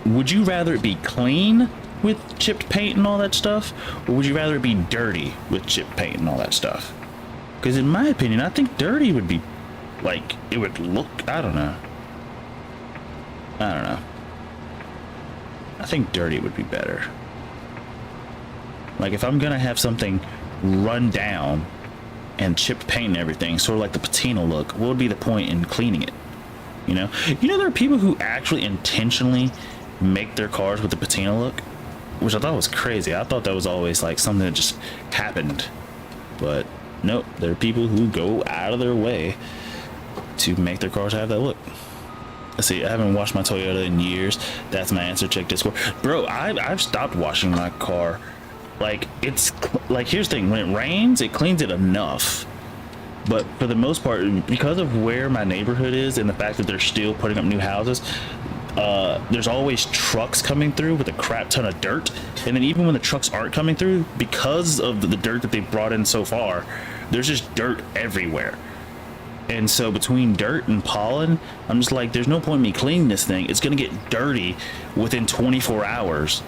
would you rather it be clean with chipped paint and all that stuff, or would you rather it be dirty with chipped paint and all that stuff? Because in my opinion, I think dirty would be, like, it would look, I don't know. I think dirty would be better. Like, if I'm gonna have something run down and chipped paint and everything, sort of like the patina look, what would be the point in cleaning it? You know, there are people who actually intentionally make their cars with the patina look, which I thought was crazy. I thought that was always like something that just happened, but nope, there are people who go out of their way to make their cars have that look. Let's see, I haven't washed my Toyota in years. That's my answer. Check Discord. Bro, I've stopped washing my car. Like, it's like, here's the thing, when it rains, it cleans it enough, but for the most part, because of where my neighborhood is and the fact that they're still putting up new houses, there's always trucks coming through with a crap ton of dirt. And then even when the trucks aren't coming through, because of the dirt that they've brought in so far, there's just dirt everywhere. And so between dirt and pollen, I'm just like, there's no point in me cleaning this thing. It's going to get dirty within 24 hours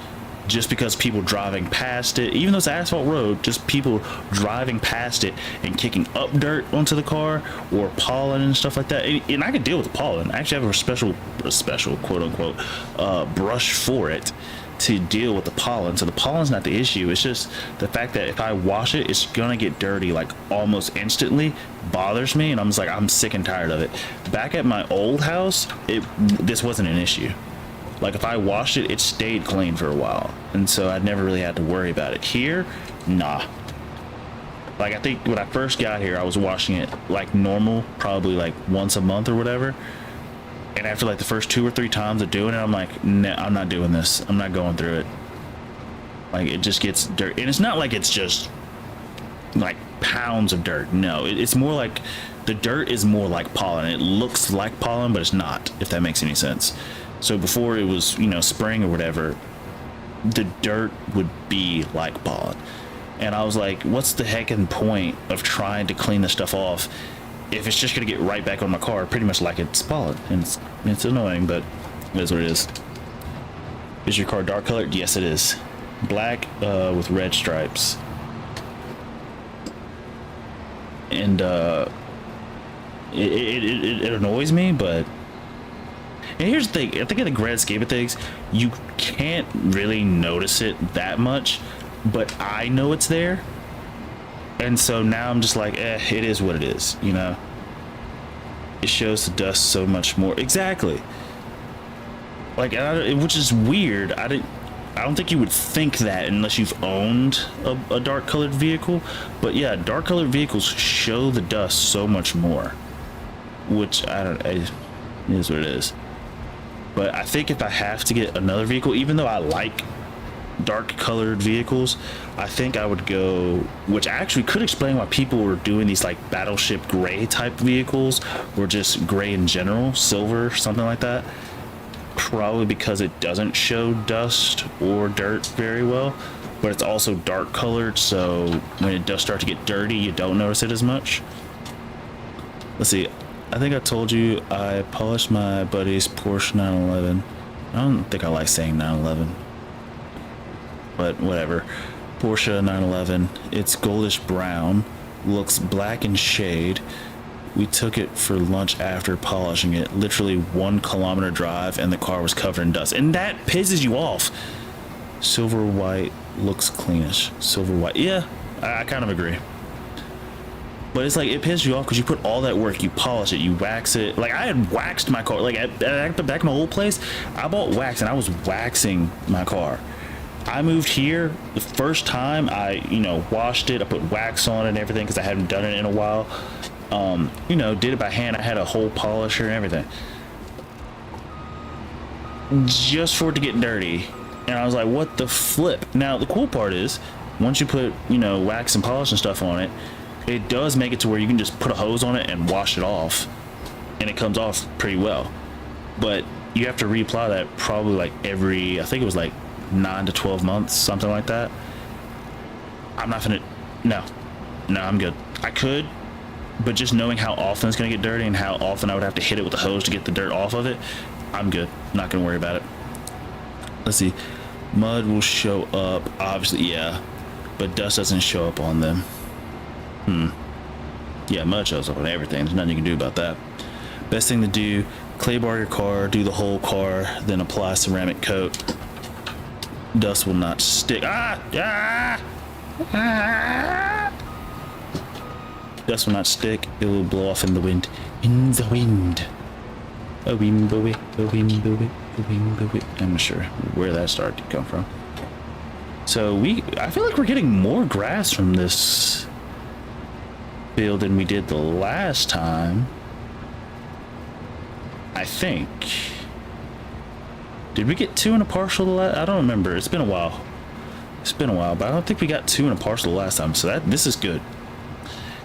just because people driving past it, even though it's an asphalt road, just people driving past it and kicking up dirt onto the car or pollen and stuff like that. And I can deal with the pollen. I actually have a special quote unquote brush for it to deal with the pollen. So the pollen's not the issue. It's just the fact that if I wash it, it's gonna get dirty like almost instantly. Bothers me, and I'm just like, I'm sick and tired of it. Back at my old house, this wasn't an issue. Like if I washed it, it stayed clean for a while, and so I never really had to worry about it. Here, nah. Like I think when I first got here, I was washing it like normal, probably like once a month or whatever. And after like the first 2 or 3 times of doing it, I'm like, nah, I'm not doing this. I'm not going through it. Like it just gets dirt, and it's not like it's just like pounds of dirt. No, it's more like the dirt is more like pollen. It looks like pollen, but it's not, if that makes any sense. So before it was, you know, spring or whatever, the dirt would be like pollen. And I was like, what's the heckin' point of trying to clean this stuff off if it's just gonna get right back on my car, pretty much like it's pollen? And it's annoying, but it is what it is. Is your car dark colored? Yes, it is. Black with red stripes. And it annoys me, but... And here's the thing, I think in the grand scheme of things, you can't really notice it that much, but I know it's there. And so now I'm just like, it is what it is, you know? It shows the dust so much more. Exactly. Like, which is weird. I don't think you would think that unless you've owned a dark colored vehicle. But yeah, dark colored vehicles show the dust so much more. Which, it is what it is. But I think if I have to get another vehicle, even though I like dark colored vehicles, I think I would go, which actually could explain why people were doing these like battleship gray type vehicles, or just gray in general, silver, something like that. Probably because it doesn't show dust or dirt very well, but it's also dark colored, so when it does start to get dirty, you don't notice it as much. Let's see, I think I told you I polished my buddy's Porsche 911. I don't think I like saying 911, but whatever. Porsche 911, it's goldish brown, looks black in shade. We took it for lunch after polishing it, literally 1 kilometer drive, and the car was covered in dust. And that pisses you off. Silver white looks cleanish. Silver white, yeah, I kind of agree. But it's like, it pisses you off because you put all that work, you polish it, you wax it. Like I had waxed my car, like back in my old place, I bought wax and I was waxing my car. I moved here, the first time I, you know, washed it, I put wax on it and everything because I hadn't done it in a while. You know, did it by hand. I had a whole polisher and everything just for it to get dirty. And I was like, what the flip? Now the cool part is, once you put, you know, wax and polish and stuff on it, it does make it to where you can just put a hose on it and wash it off, and it comes off pretty well. But you have to reapply that probably like every, I think it was like 9 to 12 months, something like that. I'm not gonna, no, I'm good. I could, but just knowing how often it's gonna get dirty and how often I would have to hit it with a hose to get the dirt off of it, I'm good. Not gonna worry about it. Let's see, mud will show up, obviously, yeah, but dust doesn't show up on them. Yeah, mud shows up on everything. There's nothing you can do about that. Best thing to do, clay bar your car, do the whole car, then apply ceramic coat. Dust will not stick. Dust will not stick. It will blow off in the wind. In the wind. A wind, a wind, a wind, a wind, a wind, a wind. I'm not sure where that started to come from. So I feel like we're getting more grass from this field than we did the last time. I think. Did we get 2 in a partial I don't remember. It's been a while. But I don't think we got 2 in a partial the last time. So this is good.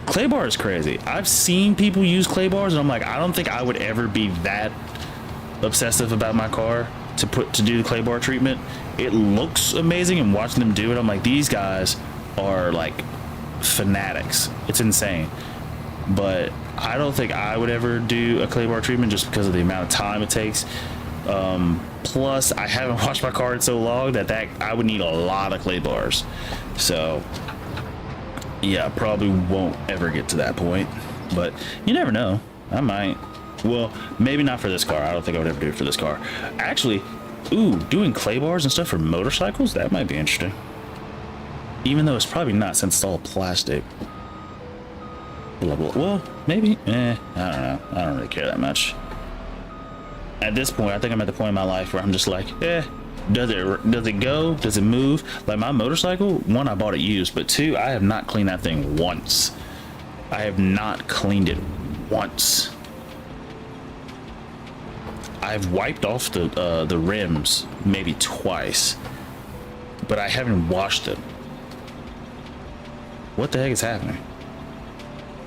Clay bar is crazy. I've seen people use clay bars, and I'm like, I don't think I would ever be that obsessive about my car to do the clay bar treatment. It looks amazing, and watching them do it, I'm like, these guys are like fanatics. It's insane. But I don't think I would ever do a clay bar treatment just because of the amount of time it takes. Plus I haven't washed my car in so long that I would need a lot of clay bars. So yeah, probably won't ever get to that point, but you never know. I might. Well, maybe not for this car. I don't think I would ever do it for this car. Actually, ooh, doing clay bars and stuff for motorcycles, that might be interesting. Even though it's probably not, since it's all plastic. Well, maybe. I don't know. I don't really care that much. At this point, I think I'm at the point in my life where I'm just like, does it go? Does it move? Like my motorcycle, one, I bought it used, but two, I have not cleaned that thing once. I have not cleaned it once. I've wiped off the rims maybe twice, but I haven't washed them. What the heck is happening?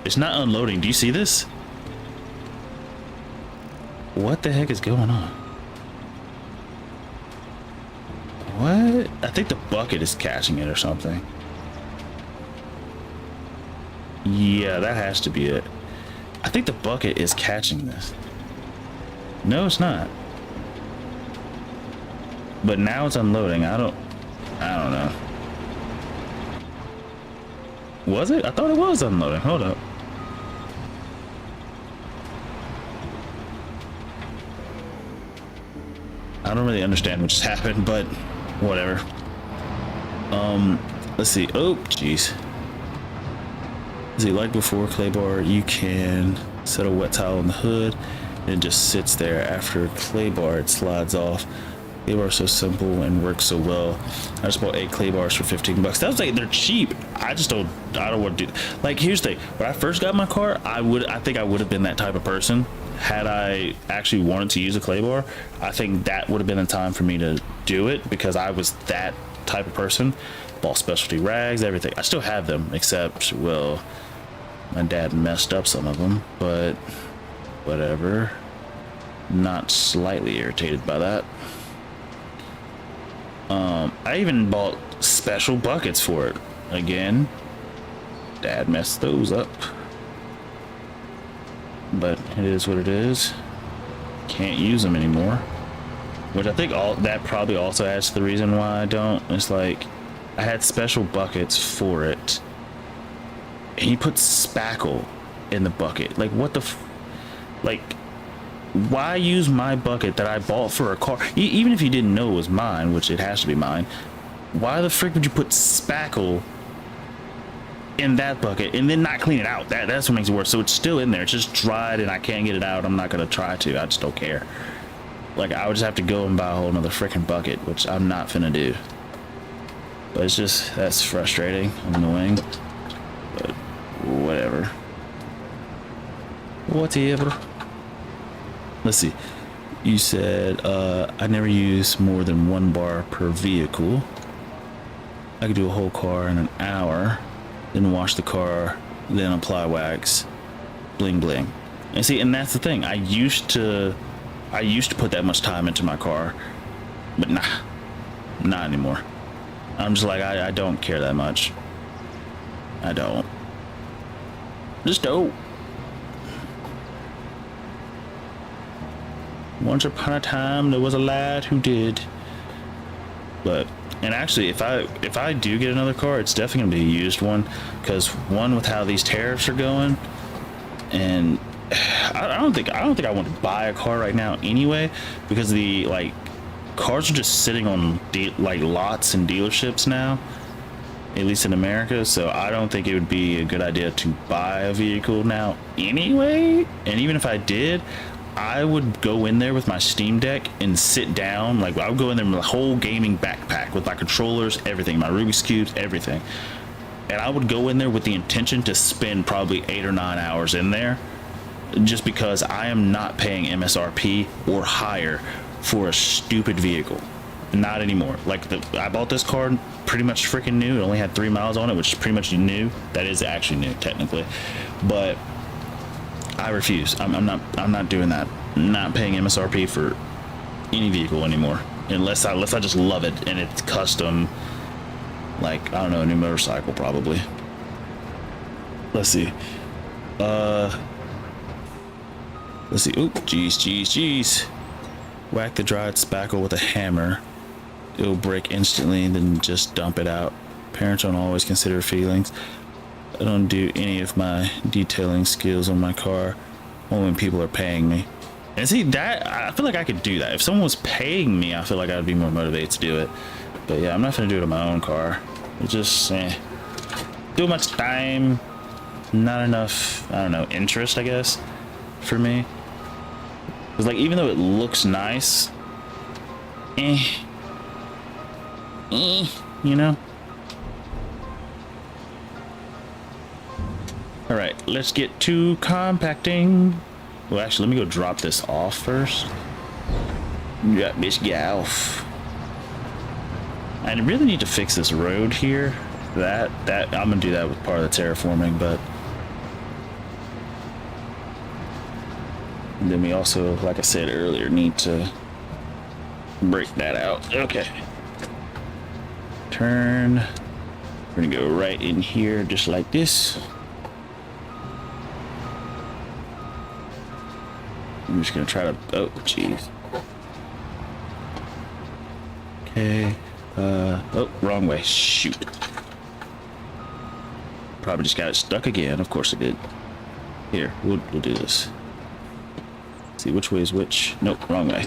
It's not unloading. Do you see this? What the heck is going on? What? I think the bucket is catching it or something. Yeah, that has to be it. I think the bucket is catching this. No, it's not. But now it's unloading. I don't know. Was it? I thought it was unloading. Hold up. I don't really understand what just happened, but whatever. Let's see. Oh, jeez. See, like before, clay bar, you can set a wet towel on the hood. It just sits there. After clay bar, it slides off. Clay bar are so simple and work so well. I just bought 8 clay bars for 15 bucks. That was like, they're cheap. I don't want to do, like, here's the thing. When I first got my car, I think I would have been that type of person. Had I actually wanted to use a clay bar, I think that would have been the time for me to do it, because I was that type of person. Bought specialty rags, everything. I still have them, except, well, my dad messed up some of them, but whatever. Not slightly irritated by that. I even bought special buckets for it. Again, dad messed those up. But it is what it is. Can't use them anymore. Which I think that probably also adds to the reason why I don't. It's like, I had special buckets for it. And he put spackle in the bucket. Like, what the like, why use my bucket that I bought for a car? Even if you didn't know it was mine, which it has to be mine, why the frick would you put spackle in that bucket and then not clean it out? That's what makes it worse. So it's still in there. It's just dried and I can't get it out. I'm not gonna try to. I just don't care. Like, I would just have to go and buy a whole another freaking bucket, which I'm not finna do. But it's just, that's frustrating, annoying. But whatever. Whatever. Let's see. You said I never use more than 1 bar per vehicle. I could do a whole car in an hour, then wash the car, then apply wax, bling bling. And see, and that's the thing. I used to put that much time into my car, but not anymore. I'm just like, I don't care that much. I don't. Just don't. Once upon a time, there was a lad who did. But, and actually, if I do get another car, it's definitely gonna be a used one, because one, with how these tariffs are going, and I don't think I want to buy a car right now anyway, because the cars are just sitting on lots and dealerships now, at least in America. So I don't think it would be a good idea to buy a vehicle now anyway. And even if I did, I would go in there with my Steam Deck and sit down. Like, I would go in there with a whole gaming backpack with my controllers, everything, my Rubik's cubes, everything. And I would go in there with the intention to spend probably 8 or 9 hours in there, just because I am not paying MSRP or higher for a stupid vehicle. Not anymore. Like, I bought this car pretty much freaking new. It only had 3 miles on it, which is pretty much new. That is actually new, technically. But I refuse. I'm not doing that. I'm not paying MSRP for any vehicle anymore, unless I just love it and it's custom. Like, I don't know, a new motorcycle probably. Let's see. Let's see. Oh, jeez. Whack the dried spackle with a hammer. It'll break instantly and then just dump it out. Parents don't always consider feelings. I don't do any of my detailing skills on my car only when people are paying me. And see, that I feel like I could do that. If someone was paying me, I feel like I'd be more motivated to do it. But yeah, I'm not gonna do it on my own car. It's just too much time, not enough, I don't know, interest, I guess, for me. Because like, even though it looks nice, you know? All right, let's get to compacting. Well, actually, let me go drop this off first. Drop this guy off. I really need to fix this road here. That I'm gonna do that with part of the terraforming, but and then we also, like I said earlier, need to break that out. Okay. Turn. We're gonna go right in here just like this. I'm just gonna try to, oh jeez. Okay. Oh, wrong way. Shoot. Probably just got it stuck again. Of course it did. Here, we'll do this. See which way is which. Nope, wrong way.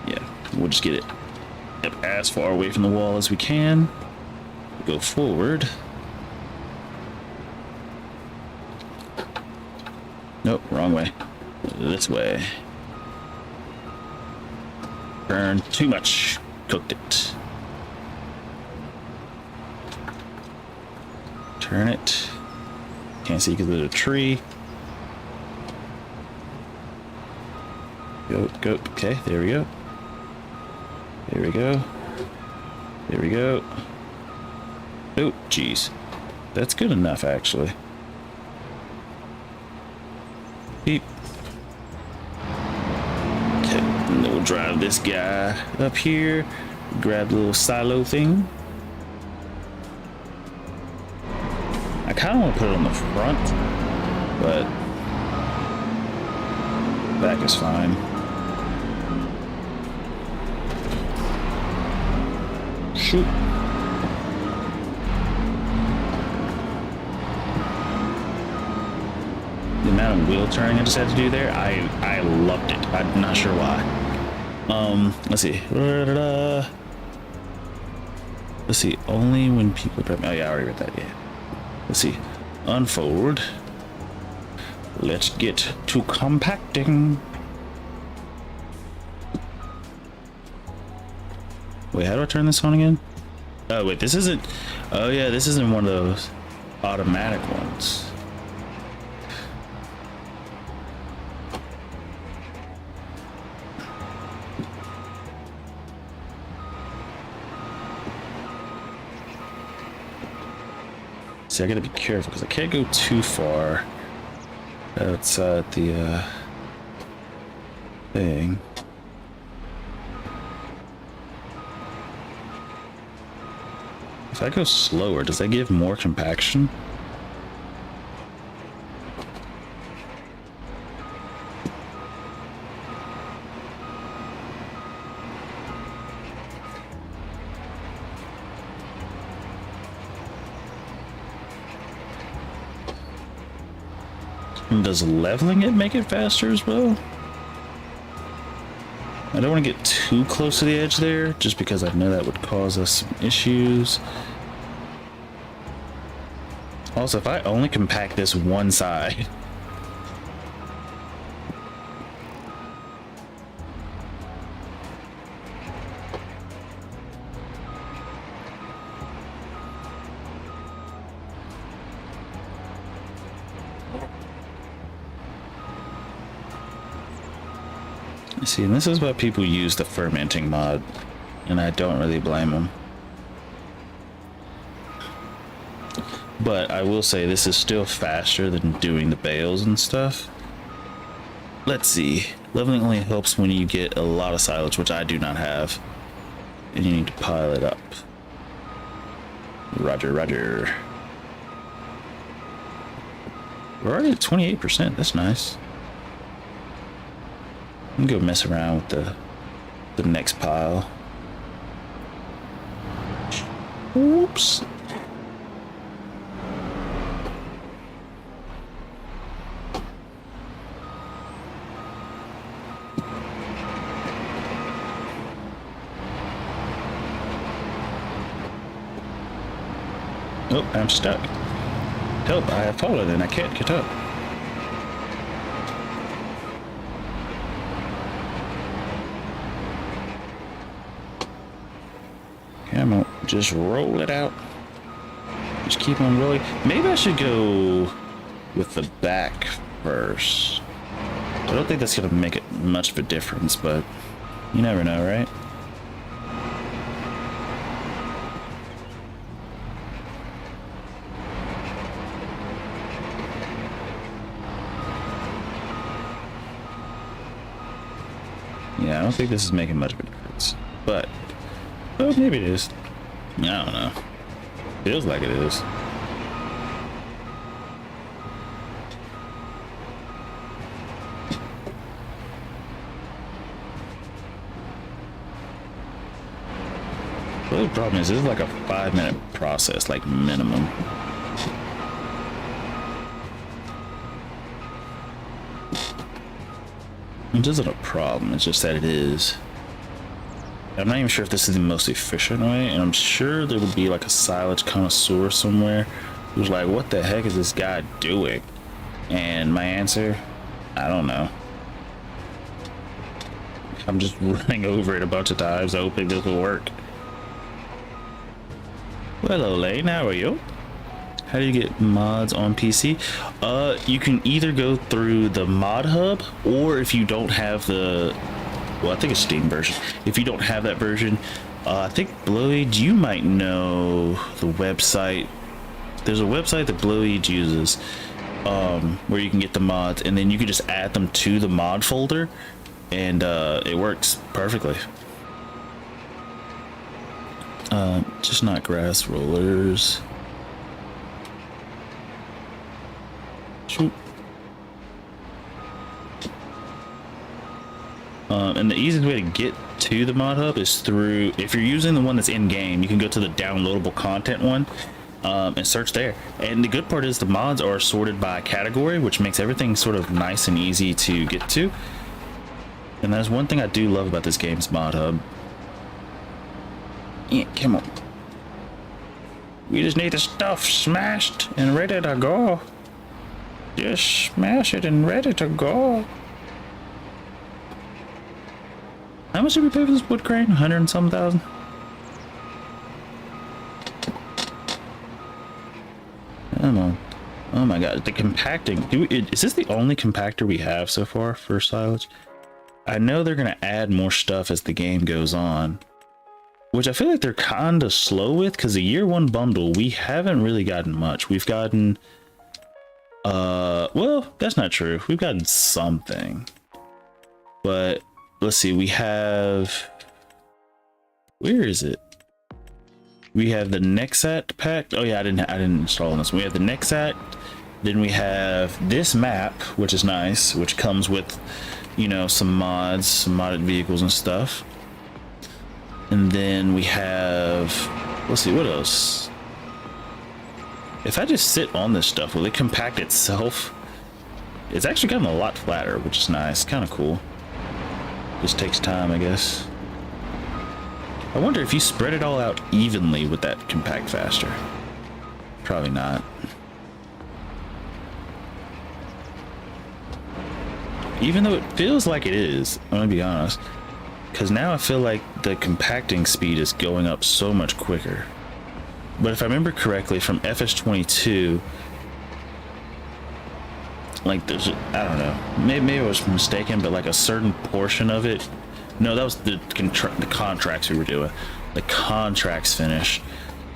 Yeah, we'll just get it as far away from the wall as we can. Go forward. Nope, wrong way. This way. Burn too much. Cooked it. Turn it. Can't see because of the tree. Go. Okay, there we go. There we go. There we go. Oh, jeez. That's good enough, actually. Beep. Okay, and then we'll drive this guy up here. Grab the little silo thing. I kind of want to put it on the front, but back is fine. Shoot. The amount of wheel turning I just had to do there, I loved it. I'm not sure why. Let's see. Let's see. Only when people. Oh yeah, I already read that. Yeah. Let's see. Unfold. Let's get to compacting. Wait, how do I turn this on again? Oh wait, this isn't. Oh yeah, this isn't one of those automatic ones. See, I gotta be careful because I can't go too far outside the thing. If I go slower, does that give more compaction? And does leveling it make it faster as well? I don't want to get too close to the edge there, just because I know that would cause us some issues. Also, if I only compact this one side, see, and this is why people use the fermenting mod, and I don't really blame them. But I will say this is still faster than doing the bales and stuff. Let's see. Leveling only helps when you get a lot of silage, which I do not have. And you need to pile it up. Roger, roger. We're already at 28%. That's nice. I'm gonna go mess around with the next pile. Whoops. Oh, I'm stuck. Help, I have fallen and I can't get up. Come on, just roll it out. Just keep on rolling. Maybe I should go with the back first. I don't think that's gonna make it much of a difference, but you never know, right? Yeah, I don't think this is making much of a difference, but well, maybe it is. I don't know. Feels like it is. The only problem is this is like a 5-minute process, like minimum. It isn't a problem, it's just that it is. I'm not even sure if this is the most efficient way, and I'm sure there would be like a silage connoisseur somewhere who's like, what the heck is this guy doing? And my answer, I don't know. I'm just running over it a bunch of times hoping this will work. Well, Elaine, how are you? How do you get mods on PC? You can either go through the mod hub, or if you don't have the, well, I think it's Steam version. If you don't have that version, I think Blowage, you might know the website. There's a website that Blowage uses, where you can get the mods, and then you can just add them to the mod folder, and it works perfectly. Just not grass rollers. Shoot. And the easiest way to get to the mod hub is through, if you're using the one that's in game, you can go to the downloadable content one, and search there. And the good part is the mods are sorted by category, which makes everything sort of nice and easy to get to. And that's one thing I do love about this game's mod hub. Yeah, come on. We just need the stuff smashed and ready to go. Just smash it and ready to go. How much did we pay for this wood crane? 100 and some thousand? Come on. Oh my god, the compacting. Is this the only compactor we have so far for silage? I know they're going to add more stuff as the game goes on, which I feel like they're kind of slow with, because the year one bundle, we haven't really gotten much. We've gotten, well, that's not true. We've gotten something, but let's see. We have, where is it? We have the Nexat pack. Oh yeah, I didn't install this. We have the Nexat. Then we have this map, which is nice, which comes with, you know, some mods, some modded vehicles and stuff. And then we have, let's see, what else? If I just sit on this stuff, will it compact itself? It's actually gotten a lot flatter, which is nice, kind of cool. Just takes time, I guess. I wonder if you spread it all out evenly, would that compact faster? Probably not. Even though it feels like it is, I'm gonna be honest, because now I feel like the compacting speed is going up so much quicker. But if I remember correctly from FS22, like there's, I don't know, maybe I was mistaken, but like a certain portion of it, no, that was the contracts we were doing. The contracts finish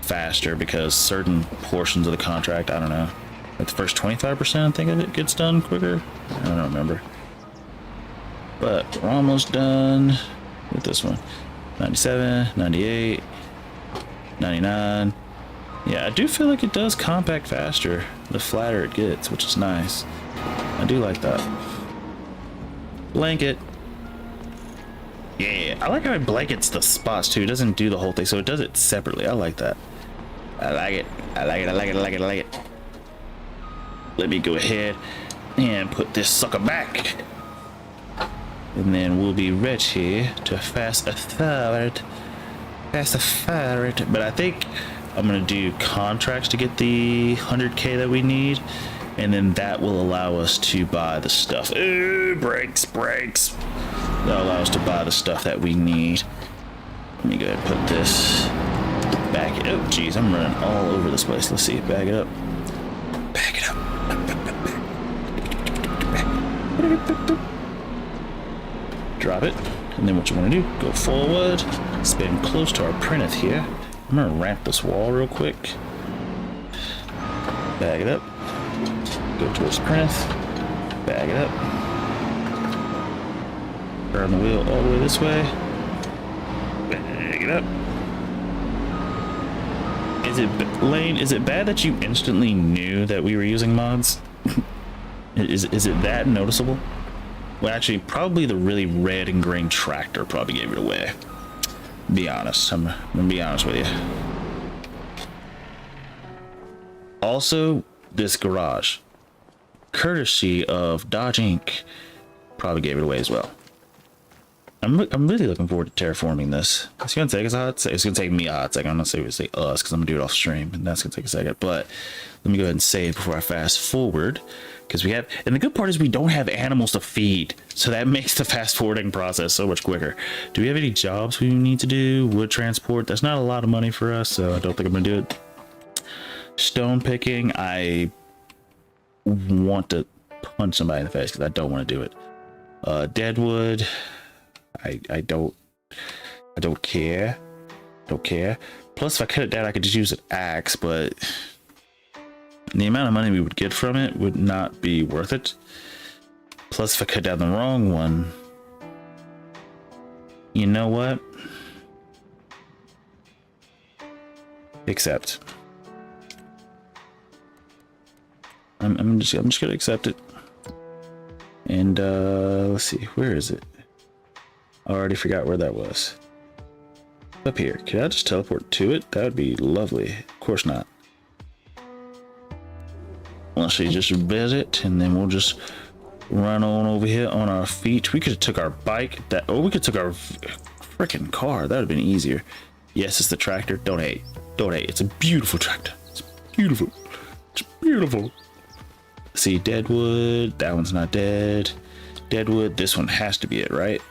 faster because certain portions of the contract, I don't know, like the first 25% I think of it gets done quicker. I don't remember. But we're almost done with this one. 97, 98, 99. Yeah, I do feel like it does compact faster the flatter it gets, which is nice. I do like that. Blanket. Yeah, I like how it blankets the spots too. It doesn't do the whole thing, so it does it separately. I like that. I like it. I like it. I like it. I like it. I like it. Let me go ahead and put this sucker back. And then we'll be ready to fast forward. Fast forward. But I think I'm going to do contracts to get the 100K that we need. And then that will allow us to buy the stuff. Ooh, brakes. That'll allow us to buy the stuff that we need. Let me go ahead and put this back. Oh, geez, I'm running all over this place. Let's see. Back it up. Back it up. Drop it. And then what you want to do, go forward, spin close to our printer here. I'm going to ramp this wall real quick. Bag it up. Go towards printer. Bag it up. Turn the wheel all the way this way. Bag it up. Lane, is it bad that you instantly knew that we were using mods? is it that noticeable? Well, actually, probably the really red and green tractor probably gave it away. Be honest. I'm gonna be honest with you. Also, this garage, courtesy of Dodge Inc., probably gave it away as well. I'm really looking forward to terraforming this. It's gonna take us a hot second. It's gonna take me a hot second. I'm not saying say us because I'm gonna do it off stream, and that's gonna take a second. But let me go ahead and save before I fast forward, because we have. And the good part is we don't have animals to feed, so that makes the fast forwarding process so much quicker. Do we have any jobs we need to do? Wood transport. That's not a lot of money for us, so I don't think I'm gonna do it. Stone picking. I want to punch somebody in the face because I don't want to do it. Deadwood. I don't care. Plus, if I cut it down, I could just use an axe, but the amount of money we would get from it would not be worth it. Plus, if I cut down the wrong one, you know what? Accept. I'm just gonna accept it. And let's see, where is it? I already forgot where that was. Up here. Can I just teleport to it? That would be lovely. Of course not. Let's see, just visit, and then we'll just run on over here on our feet. We could have took our bike. We could have took our freaking car. That would have been easier. Yes, it's the tractor. Don't hate. It's a beautiful tractor. It's beautiful. See, Deadwood. That one's not dead. Deadwood. This one has to be it, right?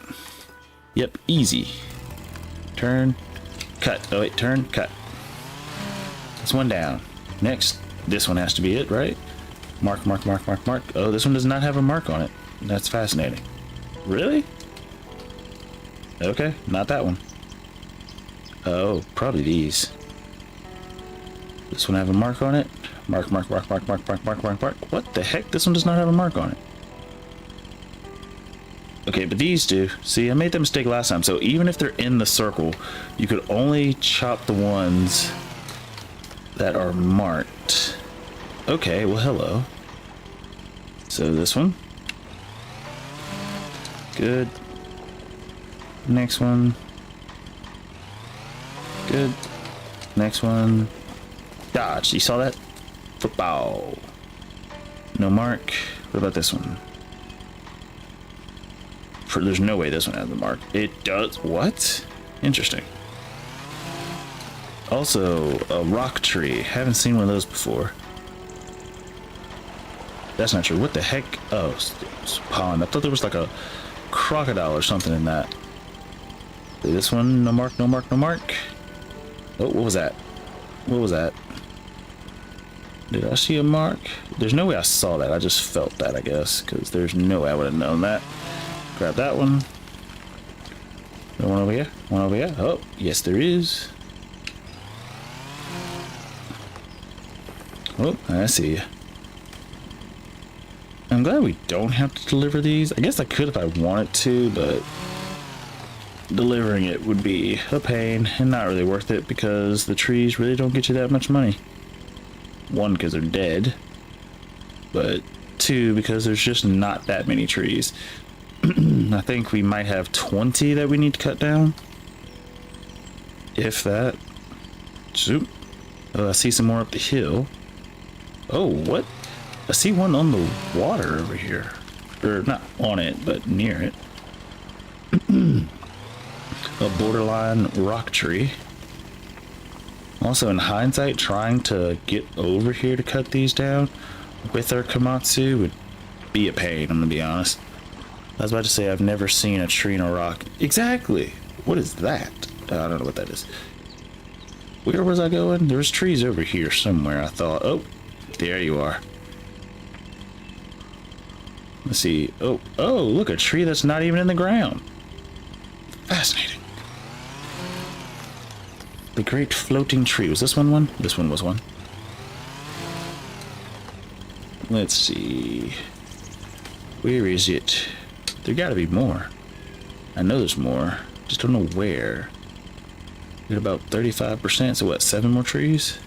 Yep, easy. Turn, cut. Oh wait, turn, cut. That's one down. Next, this one has to be it, right? Mark. Oh, this one does not have a mark on it. That's fascinating. Really? Okay, not that one. Oh, probably these. This one have a mark on it. Mark. What the heck? This one does not have a mark on it. Okay, but these do. See, I made that mistake last time. So even if they're in the circle, you could only chop the ones that are marked. Okay, well, hello. So this one. Good. Next one. Good. Next one. Dodge. You saw that? Football. No mark. What about this one? There's no way this one has the mark. It does. What? Interesting. Also, a rock tree. Haven't seen one of those before. That's not true. What the heck? Oh, it's a pond. I thought there was like a crocodile or something in that. This one, no mark. Oh, what was that? Did I see a mark? There's no way I saw that. I just felt that, I guess, because there's no way I would have known that. Grab that one. One over here. Oh, yes, there is. Oh, I see you. I'm glad we don't have to deliver these. I guess I could if I wanted to, but delivering it would be a pain and not really worth it because the trees really don't get you that much money. One, because they're dead, but two, because there's just not that many trees. I think we might have 20 that we need to cut down, if that. Zoop. Oh, I see some more up the hill. Oh, what? I see one on the water over here, or not on it, but near it. A borderline rock tree. Also, in hindsight, trying to get over here to cut these down with our Komatsu would be a pain, I'm gonna be honest. I was about to say I've never seen a tree in a rock. Exactly. What is that? I don't know what that is. Where was I going? There was trees over here somewhere, I thought. Oh, there you are. Let's see. Oh, look, a tree that's not even in the ground. Fascinating. The great floating tree. Was this one? This one was one. Let's see. Where is it? There gotta be more. I know there's more. Just don't know where. At about 35%, so what, 7 more trees?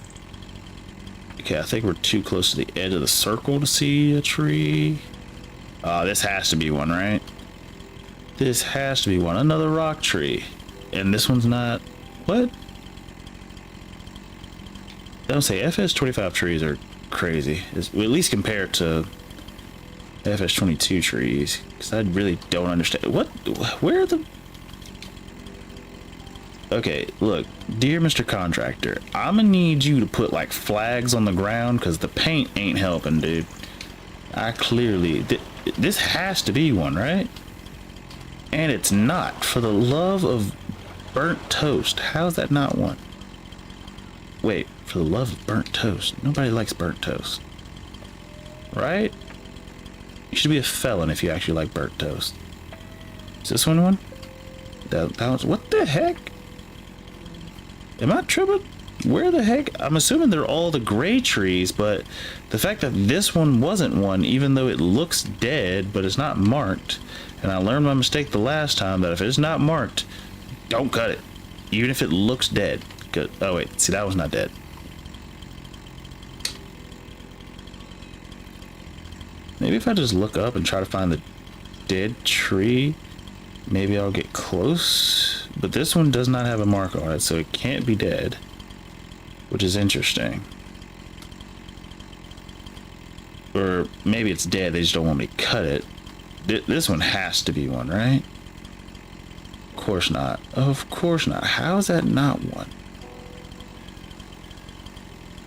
Okay, I think we're too close to the edge of the circle to see a tree. This has to be one, right? This has to be one. Another rock tree. And this one's not... What? Don't say FS25 trees are crazy. At least compared to FS22 trees. Because I really don't understand. What? Where are the... Okay, look. Dear Mr. Contractor, I'm gonna need you to put like flags on the ground because the paint ain't helping, dude. I clearly... This has to be one, right? And it's not. For the love of burnt toast. How is that not one? Wait, for the love of burnt toast. Nobody likes burnt toast. Right? You should be a felon if you actually like burnt toast. Is this one? That was, what the heck? Am I tripping? Where the heck? I'm assuming they're all the gray trees, but the fact that this one wasn't one, even though it looks dead, but it's not marked. And I learned my mistake the last time that if it's not marked, don't cut it. Even if it looks dead. Good. Oh wait, see, that was not dead. Maybe if I just look up and try to find the dead tree, maybe I'll get close. But this one does not have a mark on it, so it can't be dead, which is interesting. Or maybe it's dead, they just don't want me to cut it. This one has to be one, right? Of course not. Of course not. How is that not one?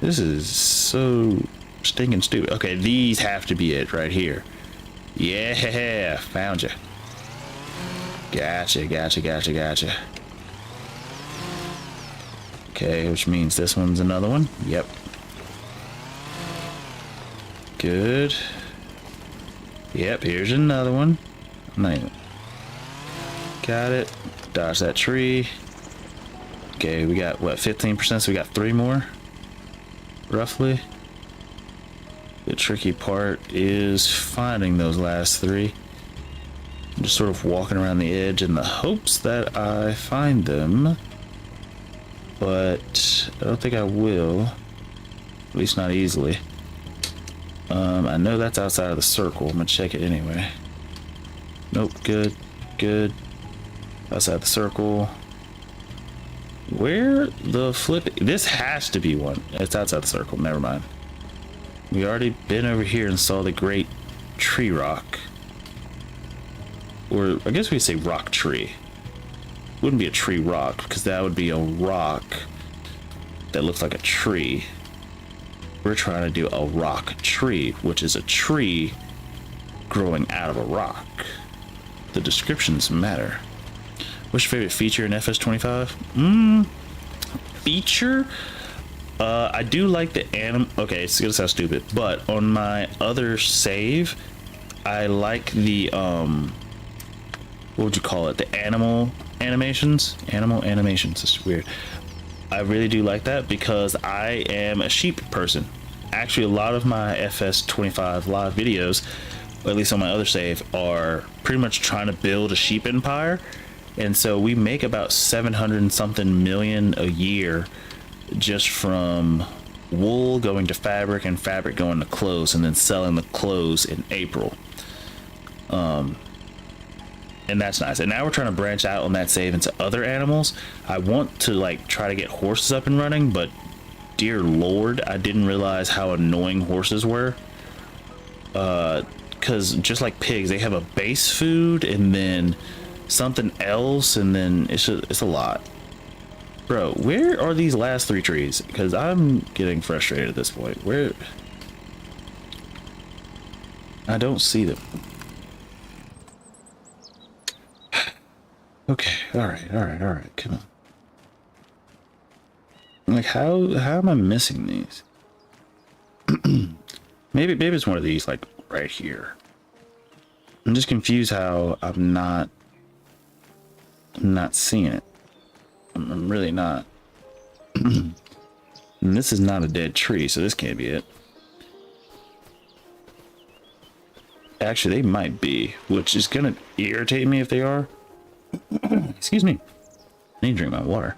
This is so stinking stupid. Okay, these have to be it right here. Yeah, found you. Gotcha. Okay, which means this one's another one. Yep. Good. Yep, here's another one. Got it. Dodge that tree. Okay, we got what, 15%, so we got 3 more roughly. The tricky part is finding those last 3. I'm just sort of walking around the edge in the hopes that I find them, but I don't think I will, at least not easily. I know that's outside of the circle. I'm gonna check it anyway. Nope, good. Outside the circle. Where the flip? This has to be one. It's outside the circle. Never mind. We already been over here and saw the great tree rock. Or I guess we say rock tree. Wouldn't be a tree rock because that would be a rock that looks like a tree. We're trying to do a rock tree, which is a tree growing out of a rock. The descriptions matter. What's your favorite feature in FS25? Feature? I do like the okay, it's gonna sound stupid, but on my other save, I like the what would you call it? The animal animations. It's weird. I really do like that because I am a sheep person. Actually, a lot of my FS25 live videos, or at least on my other save, are pretty much trying to build a sheep empire. And so we make about 700 and something million a year just from wool going to fabric and fabric going to clothes, and then selling the clothes in April. And that's nice. And now we're trying to branch out on that save into other animals. I want to like try to get horses up and running, but dear Lord, I didn't realize how annoying horses were. Because just like pigs, they have a base food and then something else, and then it's a lot. Bro, where are these last 3 trees? Because I'm getting frustrated at this point. Where? I don't see them. Okay, all right, come on. Like, how am I missing these? maybe it's one of these, like right here. I'm just confused how I'm not seeing it. I'm really not. And this is not a dead tree, so this can't be it. Actually, they might be, which is gonna irritate me if they are. Excuse me. I need to drink my water.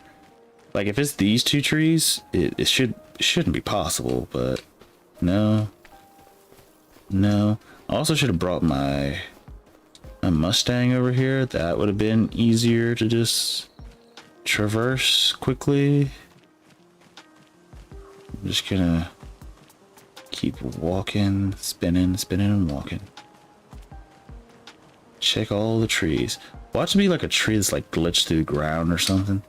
Like, if it's these 2 trees, it shouldn't be possible, but no. I also should have brought my Mustang over here. That would have been easier to just traverse quickly. I'm just gonna keep walking, spinning and walking. Check all the trees. Watch it be like a tree that's like glitched through the ground or something.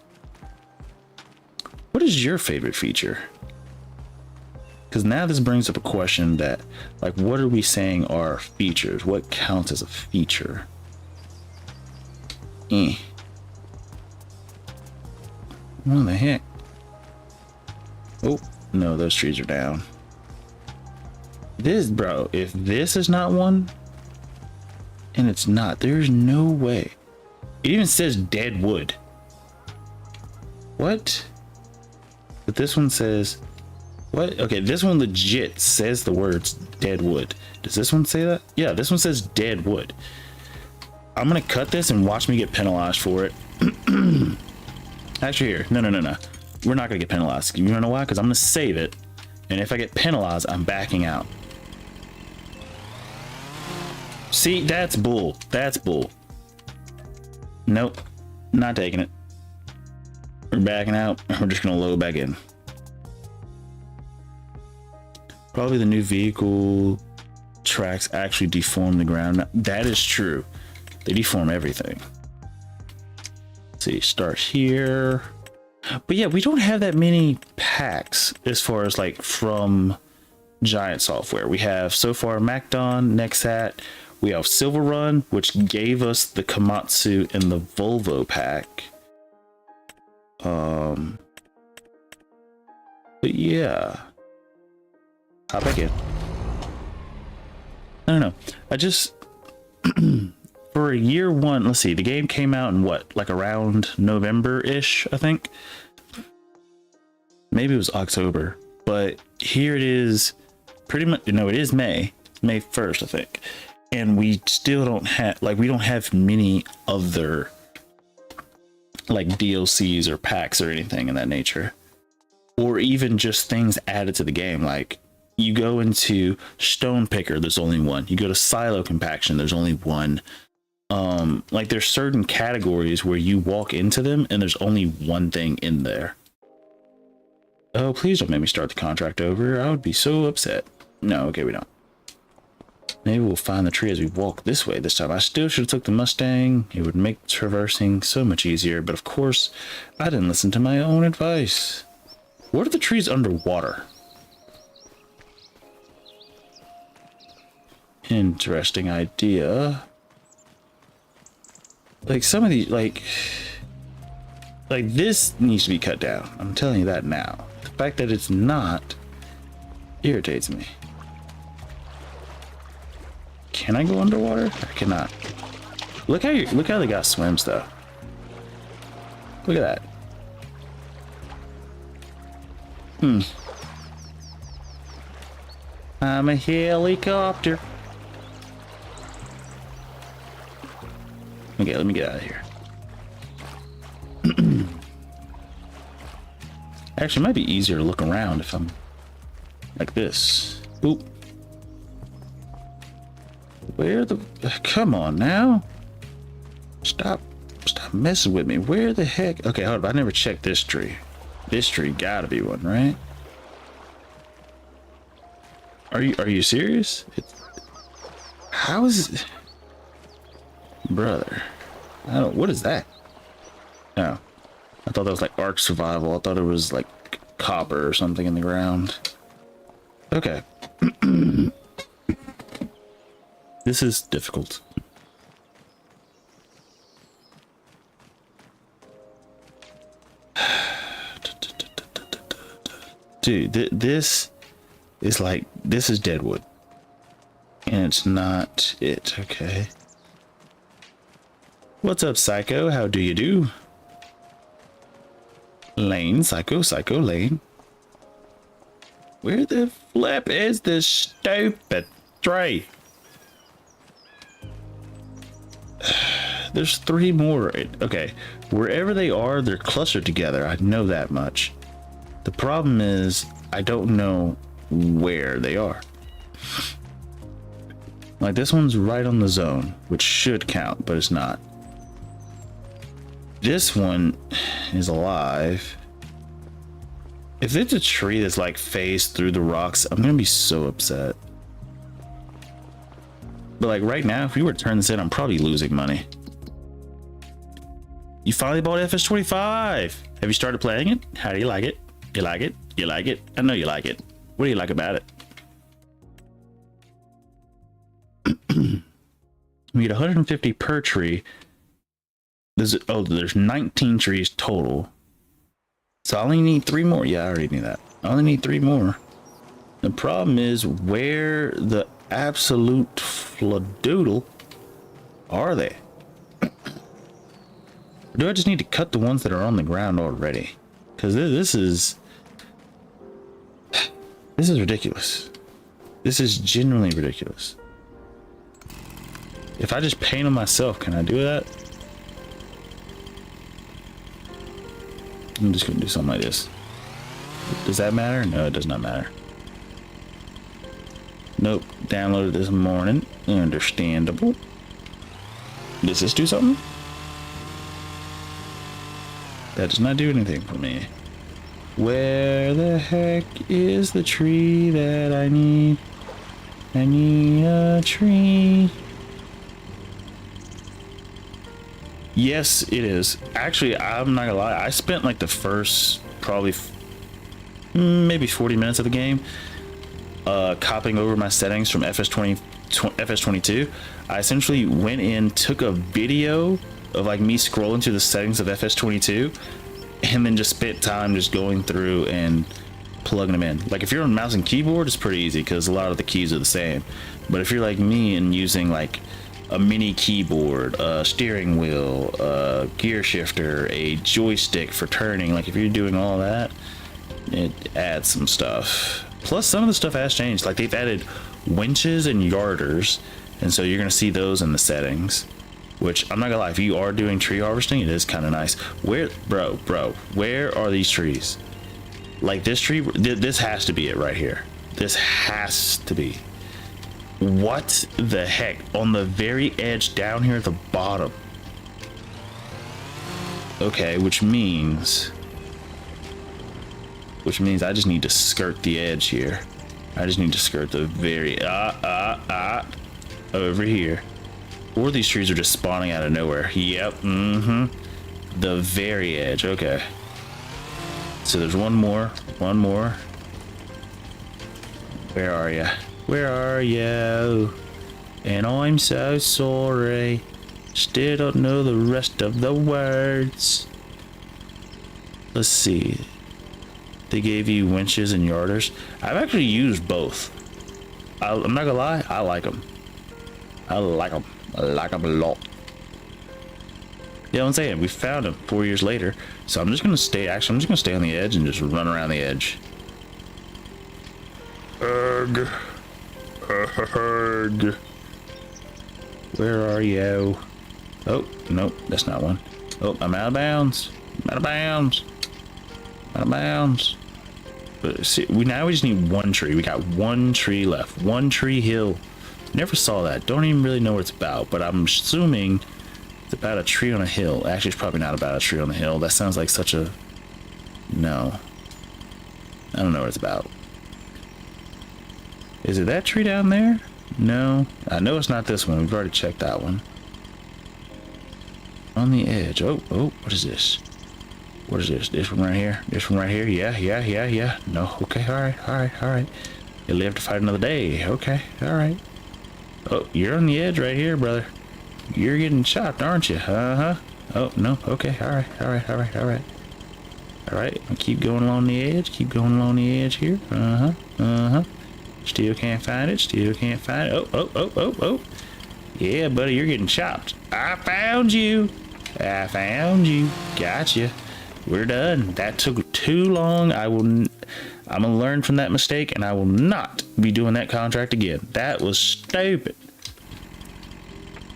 What is your favorite feature? Because now this brings up a question that, like, what are we saying are features? What counts as a feature? What the heck? Oh, no, those trees are down. This, bro, if this is not one, and it's not, there's no way. It even says dead wood. What? But this one says, what? Okay, this one legit says the words dead wood. Does this one say that? Yeah, this one says dead wood. I'm gonna cut this and watch me get penalized for it. Actually, here, no. We're not gonna get penalized. You wanna know why? Because I'm gonna save it, and if I get penalized, I'm backing out. See, that's bull. That's bull. Nope, not taking it. We're backing out, and we're just gonna load back in. Probably the new vehicle tracks actually deform the ground. Now, that is true. They deform everything. Let's see, start here. But yeah, we don't have that many packs as far as like from Giant Software. We have so far MacDon, Nexat. We have Silver Run, which gave us the Komatsu and the Volvo pack. But yeah. Hop back in. I don't know. I just for year 1, let's see, the game came out in what, like around November-ish, I think. Maybe it was October, but here it is pretty much, no, it is May 1st, I think. And we still don't have, like, we don't have many other like DLCs or packs or anything in that nature, or even just things added to the game. Like, you go into Stone Picker, there's only one. You go to Silo Compaction, there's only one. Like, there's certain categories where you walk into them and there's only one thing in there. Oh, please don't make me start the contract over. I would be so upset. No, okay, we don't. Maybe we'll find the tree as we walk this way this time. I still should have took the Mustang. It would make traversing so much easier, but of course, I didn't listen to my own advice. What are the trees underwater? Interesting idea. Like, some of these, like this needs to be cut down. I'm telling you that now. The fact that it's not irritates me. Can I go underwater? I cannot. Look how they got swims though. Look at that. I'm a helicopter. Okay, let me get out of here. Actually, it might be easier to look around if I'm like this. Oop. Where the... Come on now. Stop messing with me. Where the heck? Okay, hold up. I never checked this tree. This tree gotta be one, right? Are you serious? How is it? Brother. I don't... What is that? No. I thought that was like Ark Survival. I thought it was like copper or something in the ground. Okay. This is difficult. Dude, this is like, this is deadwood. And it's not it, okay. What's up, Psycho? How do you do? Lane, Psycho, Lane. Where the flip is this stupid tree? There's 3 more. Okay, wherever they are, they're clustered together. I know that much. The problem is, I don't know where they are. Like, this one's right on the zone, which should count, but it's not. This one is alive. If it's a tree that's like phased through the rocks, I'm gonna be so upset. But like right now, if we were to turn this in, I'm probably losing money. You finally bought FS25. Have you started playing it? How do you like it? You like it? You like it? I know you like it. What do you like about it? We get 150 per tree. There's 19 trees total. So I only need 3 more. Yeah, I already knew that. I only need 3 more. The problem is, where the absolute fladoodle are they? Or do I just need to cut the ones that are on the ground already? Because this is ridiculous. This is genuinely ridiculous. If I just paint them myself, can I do that? I'm just gonna do something like this. Does that matter? No, it does not matter. Nope. Downloaded this morning. Understandable. Does this do something? That does not do anything for me. Where the heck is the tree that I need? I need a tree. Yes, it is. Actually, I'm not gonna lie. I spent like the first probably maybe 40 minutes of the game copying over my settings from FS22. I essentially went in, took a video of like me scrolling through the settings of FS22, and then just spent time just going through and plugging them in. Like if you're on mouse and keyboard, it's pretty easy because a lot of the keys are the same. But if you're like me and using like a mini keyboard, a steering wheel, a gear shifter, a joystick for turning, like if you're doing all that, it adds some stuff. Plus some of the stuff has changed. Like they've added winches and yarders, and so you're gonna see those in the settings, which I'm not gonna lie, if you are doing tree harvesting, it is kind of nice. Where, bro, where are these trees? Like this tree, this has to be it right here. This has to be. What the heck? On the very edge down here at the bottom. Okay, which means I just need to skirt the edge here. I just need to skirt the very over here. Or these trees are just spawning out of nowhere. Yep, the very edge. Okay. So there's one more. Where are you? Where are you? And I'm so sorry. Still don't know the rest of the words. Let's see. They gave you winches and yarders. I've actually used both. I'm not gonna lie, I like them. I like them a lot. Yeah, I'm saying we found them 4 years later. So I'm just gonna stay. Actually, I'm just gonna stay on the edge and just run around the edge. Ugh. Where are you? Oh, nope, that's not one. Oh, I'm out of bounds. Out of bounds. Out of bounds. But see, we just need one tree. We got one tree left. One tree hill. Never saw that. Don't even really know what it's about, but I'm assuming it's about a tree on a hill. Actually, it's probably not about a tree on a hill. That sounds like such a... No. I don't know what it's about. Is it that tree down there? No. I know it's not this one. We've already checked that one. On the edge. Oh, what is this? What is this? This one right here? This one right here? Yeah. No. Okay, alright. You live to fight another day. Okay, alright. Oh, you're on the edge right here, brother. You're getting chopped, aren't you? Uh-huh. Oh, no. Okay, alright. Alright, keep going along the edge. Keep going along the edge here. Uh-huh. Still can't find it. Oh. Yeah, buddy, you're getting chopped. I found you. Gotcha. We're done. That took too long. I'm gonna learn from that mistake, and I will not be doing that contract again. That was stupid.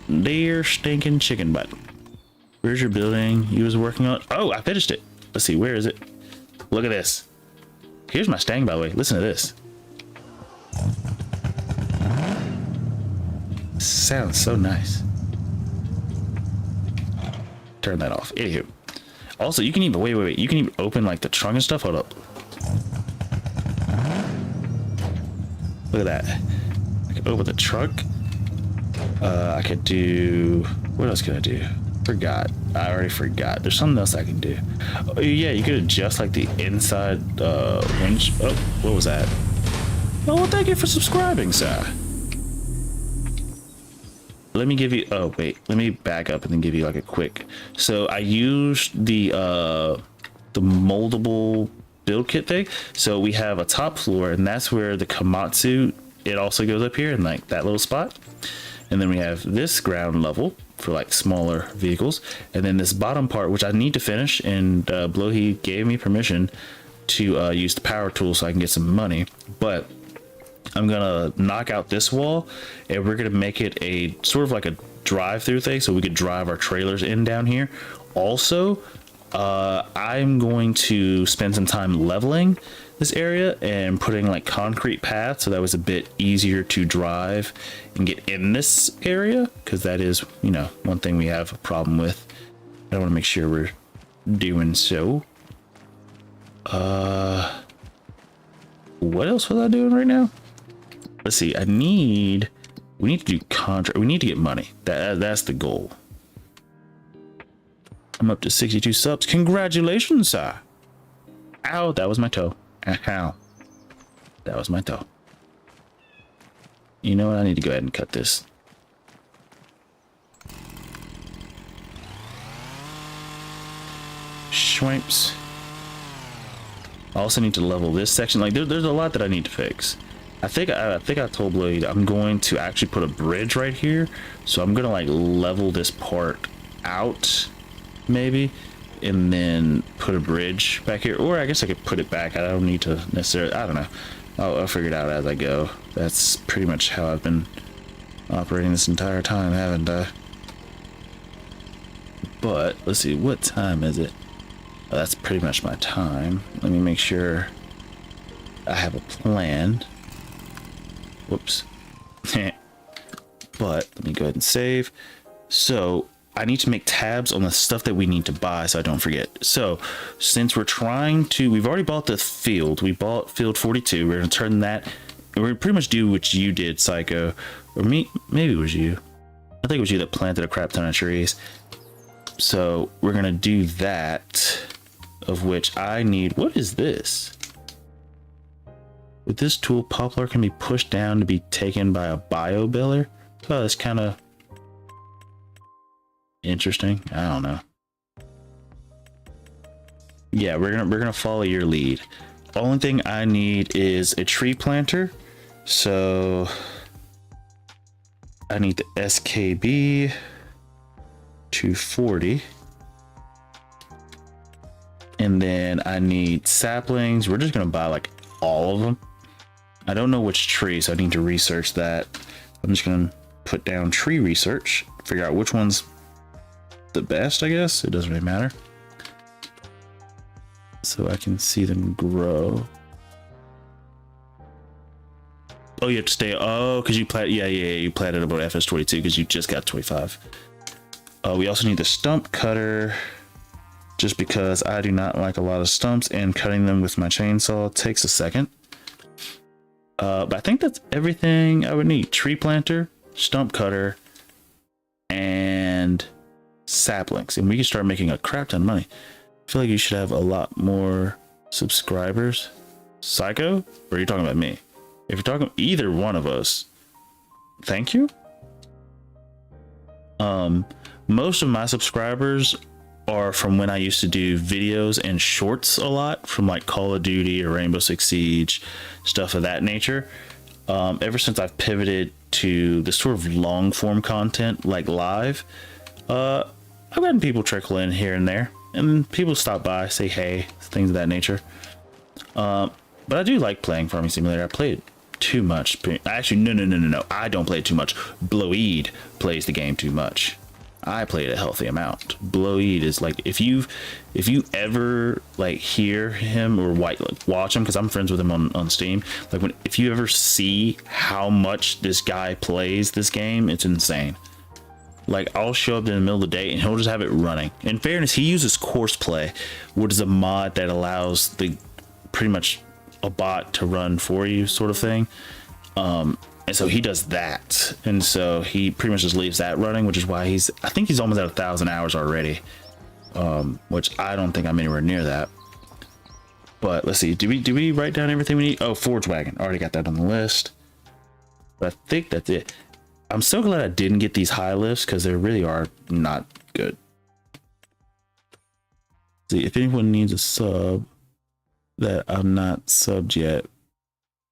Dear stinking chicken butt. Where's your building you was working on? Oh, I finished it. Let's see, where is it? Look at this. Here's my stang, by the way. Listen to this. Sounds so nice. Turn that off. Anywho. Also, you can even wait. You can even open like the trunk and stuff. Hold up. Look at that. I can open the trunk. I could do... What else could I do? I already forgot. There's something else I can do. Oh, yeah, you could adjust like the inside winch. Oh, what was that? Oh, well, thank you for subscribing, sir. Let me give you... Oh, wait. Let me back up and then give you like a quick... So I used the moldable build kit thing. So we have a top floor, and that's where the Komatsu, it also goes up here in like that little spot. And then we have this ground level for like smaller vehicles. And then this bottom part, which I need to finish, and Blowheat gave me permission to use the power tool so I can get some money. But I'm gonna knock out this wall, and we're gonna make it a sort of like a drive-through thing, so we could drive our trailers in down here. Also, I'm going to spend some time leveling this area and putting like concrete paths, so that was a bit easier to drive and get in this area, because that is, you know, one thing we have a problem with. I want to make sure we're doing so. What else was I doing right now? Let's see. We need to do contract. We need to get money. That's the goal. I'm up to 62 subs. Congratulations, sir. Ow, that was my toe. Ow. That was my toe. You know what? I need to go ahead and cut this. Schwimps. I also need to level this section. Like there's a lot that I need to fix. I think I told Blade I'm going to actually put a bridge right here. So I'm gonna like level this part out, maybe, and then put a bridge back here. Or I guess I could put it back. I don't need to necessarily. I don't know. I'll figure it out as I go. That's pretty much how I've been operating this entire time, haven't I? But let's see, what time is it? Oh, that's pretty much my time. Let me make sure I have a plan. Whoops. But let me go ahead and save. So I need to make tabs on the stuff that we need to buy so I don't forget. So since we're trying to, we've already bought the field. We bought field 42. We're going to turn that. We're going to pretty much do what you did, Psycho. Or me, maybe it was you. I think it was you that planted a crap ton of trees. So we're going to do that, of which I need, what is this? With this tool, poplar can be pushed down to be taken by a bio baler. Oh, that's kind of interesting. I don't know. Yeah, we're gonna follow your lead. Only thing I need is a tree planter. So I need the SKB 240. And then I need saplings. We're just gonna buy like all of them. I don't know which tree, so I need to research that. I'm just gonna put down tree research, figure out which one's the best, I guess. It doesn't really matter. so I can see them grow. Oh, you have to stay. Oh, because you plant. Yeah, you planted about FS22 because you just got 25. We also need the stump cutter, just because I do not like a lot of stumps, and cutting them with my chainsaw takes a second. But I think that's everything I would need. Tree planter, stump cutter, and saplings, and we can start making a crap ton of money. I feel like you should have a lot more subscribers. Psycho? Or are you talking about me? If you're talking either one of us, thank you. Most of my subscribers are from when I used to do videos and shorts a lot, from like Call of Duty or Rainbow Six Siege, stuff of that nature. Ever since I've pivoted to the sort of long form content like live, I've gotten people trickle in here and there, and people stop by, say hey, things of that nature. But I do like playing Farming Simulator. I played too much. Actually, no. I don't play it too much. Bloweed plays the game too much. I played a healthy amount. Bloweed is like, if you ever like hear him or watch him, because I'm friends with him on Steam. Like if you ever see how much this guy plays this game, it's insane. Like I'll show up in the middle of the day and he'll just have it running. In fairness, he uses course play, which is a mod that allows the pretty much a bot to run for you, sort of thing. And so he does that, and so he pretty much just leaves that running, which is why I think he's almost at 1,000 hours already, which I don't think I'm anywhere near that. But let's see, do we write down everything we need? Oh, forge wagon, already got that on the list. But I think that's it. I'm so glad I didn't get these high lifts, because they really are not good. See, if anyone needs a sub that I'm not subbed yet,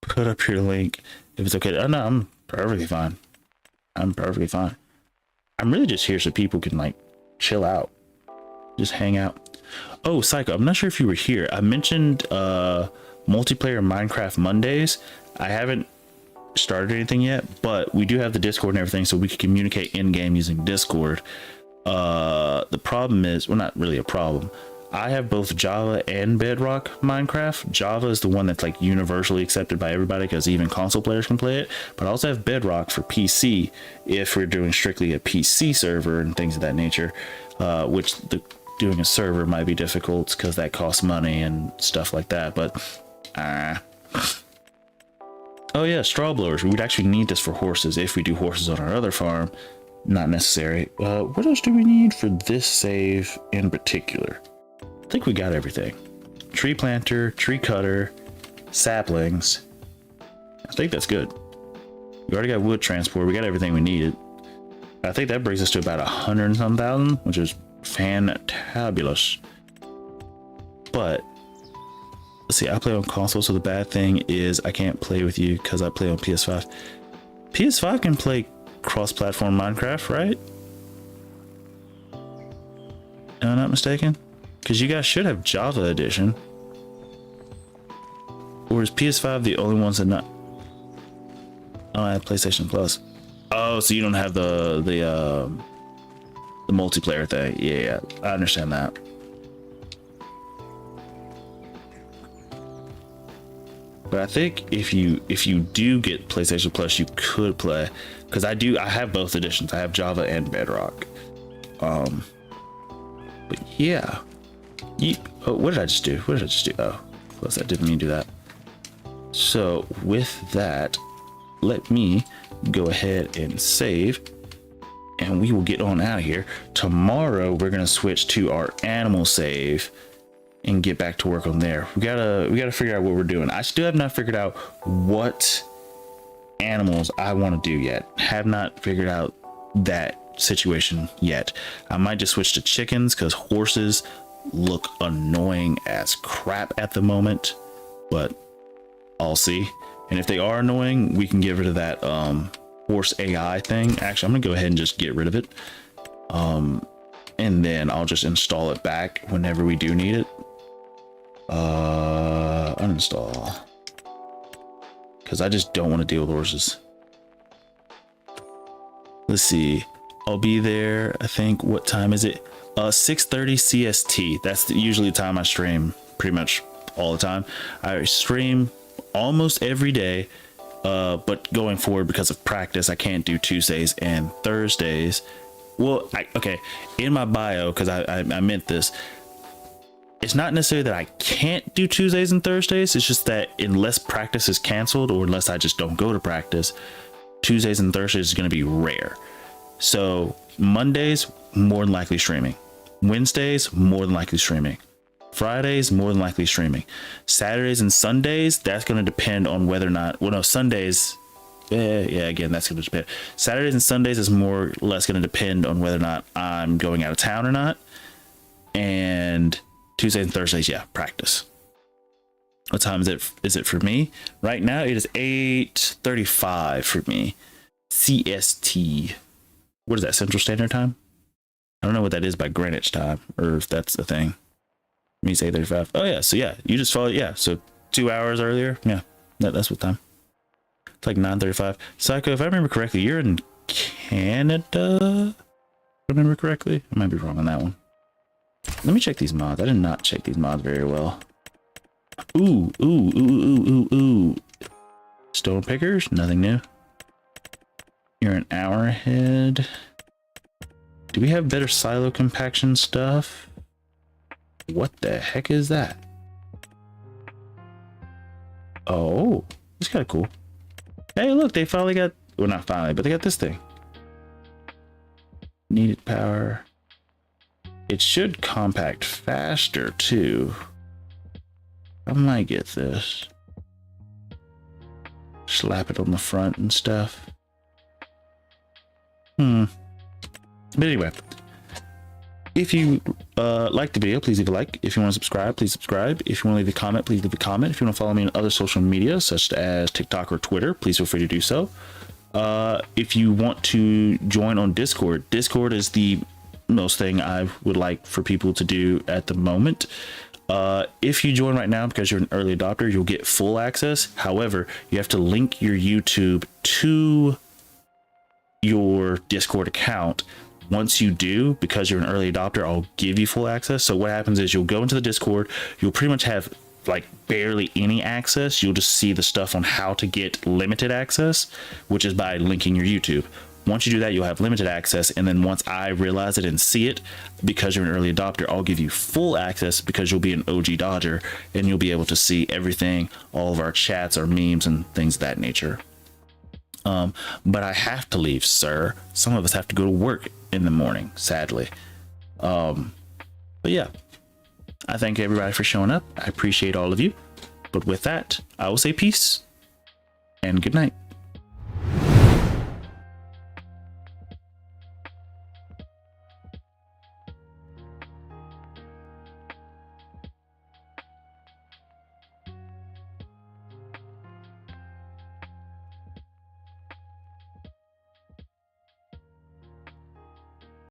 put up your link if it's okay. Oh no, I'm perfectly fine. I'm really just here so people can like chill out, just hang out. Oh, Psycho, I'm not sure if you were here. I mentioned multiplayer Minecraft Mondays. I haven't started anything yet, but we do have the Discord and everything, so we can communicate in game using Discord. The problem is, well, not really a problem. I have both Java and Bedrock Minecraft. Java is the one that's like universally accepted by everybody because even console players can play it. But I also have Bedrock for PC if we're doing strictly a PC server and things of that nature, which doing a server might be difficult because that costs money and stuff like that. But oh yeah, straw blowers. We would actually need this for horses if we do horses on our other farm. Not necessary. What else do we need for this save in particular? I think we got everything. Tree planter, tree cutter, saplings. I think that's good. We already got wood transport. We got everything we needed. I think that brings us to about 100 and some thousand, which is fantabulous. But let's see, I play on console, so the bad thing is I can't play with you because I play on PS5. PS5 can play cross-platform Minecraft, right? Am I not mistaken? Because you guys should have Java edition. Or is PS5 the only ones that not? Oh, I have PlayStation Plus. Oh, so you don't have the multiplayer thing. Yeah, I understand that. But I think if you do get PlayStation Plus, you could play, because I have both editions. I have Java and Bedrock. But yeah. Oh, what did I just do? Oh, plus I didn't mean to do that. So with that, let me go ahead and save, and we will get on out of here. Tomorrow we're gonna switch to our animal save and get back to work on there. We gotta figure out what we're doing. I still have not figured out what animals I want to do yet. Have not figured out that situation yet. I might just switch to chickens because horses look annoying as crap at the moment, but I'll see. And if they are annoying, we can get rid of that horse AI thing. Actually, I'm gonna go ahead and just get rid of it, and then I'll just install it back whenever we do need it. Uninstall, because I just don't want to deal with horses. Let's see, I'll be there, I think, what time is it? 6:30 CST. That's usually the time I stream pretty much all the time. I stream almost every day, but going forward, because of practice, I can't do Tuesdays and Thursdays. Well, okay, in my bio, because I meant this, it's not necessarily that I can't do Tuesdays and Thursdays. It's just that unless practice is canceled or unless I just don't go to practice, Tuesdays and Thursdays is going to be rare. So Mondays, more than likely streaming. Wednesdays, more than likely streaming. Fridays, more than likely streaming. Saturdays and Sundays, that's going to depend on whether or not, well, no, Sundays, yeah, again, that's going to depend. Saturdays and Sundays is more or less going to depend on whether or not I'm going out of town or not. And Tuesdays and Thursdays, yeah, practice. What time is it for me? Right now, it is 8:35 for me. CST. What is that, Central Standard Time? I don't know what that is by Greenwich time, or if that's the thing. Let me say 8:35. Oh, yeah, so yeah, you just follow, yeah, so 2 hours earlier. Yeah, that's what time. It's like 9:35. Psycho, if I remember correctly, you're in Canada? If I remember correctly? I might be wrong on that one. Let me check these mods. I did not check these mods very well. Ooh. Stone pickers, nothing new. You're an hour ahead. Do we have better silo compaction stuff? What the heck is that? Oh, it's kind of cool. Hey, look, they finally got, well, not finally, but they got this thing. Needed power. It should compact faster too. I might get this. Slap it on the front and stuff. But anyway, if you like the video, please leave a like. If you want to subscribe, please subscribe. If you want to leave a comment, please leave a comment. If you want to follow me on other social media, such as TikTok or Twitter, please feel free to do so. If you want to join on Discord, Discord is the most thing I would like for people to do at the moment. If you join right now because you're an early adopter, you'll get full access. However, you have to link your YouTube to your Discord account. Once you do, because you're an early adopter, I'll give you full access. So what happens is you'll go into the Discord, you'll pretty much have like barely any access. You'll just see the stuff on how to get limited access, which is by linking your YouTube. Once you do that, you'll have limited access. And then once I realize it and see it, because you're an early adopter, I'll give you full access because you'll be an OG Dodger and you'll be able to see everything, all of our chats, our memes and things of that nature. But I have to leave, sir. Some of us have to go to work in the morning, sadly. But yeah, I thank everybody for showing up. I appreciate all of you. But with that, I will say peace and good night.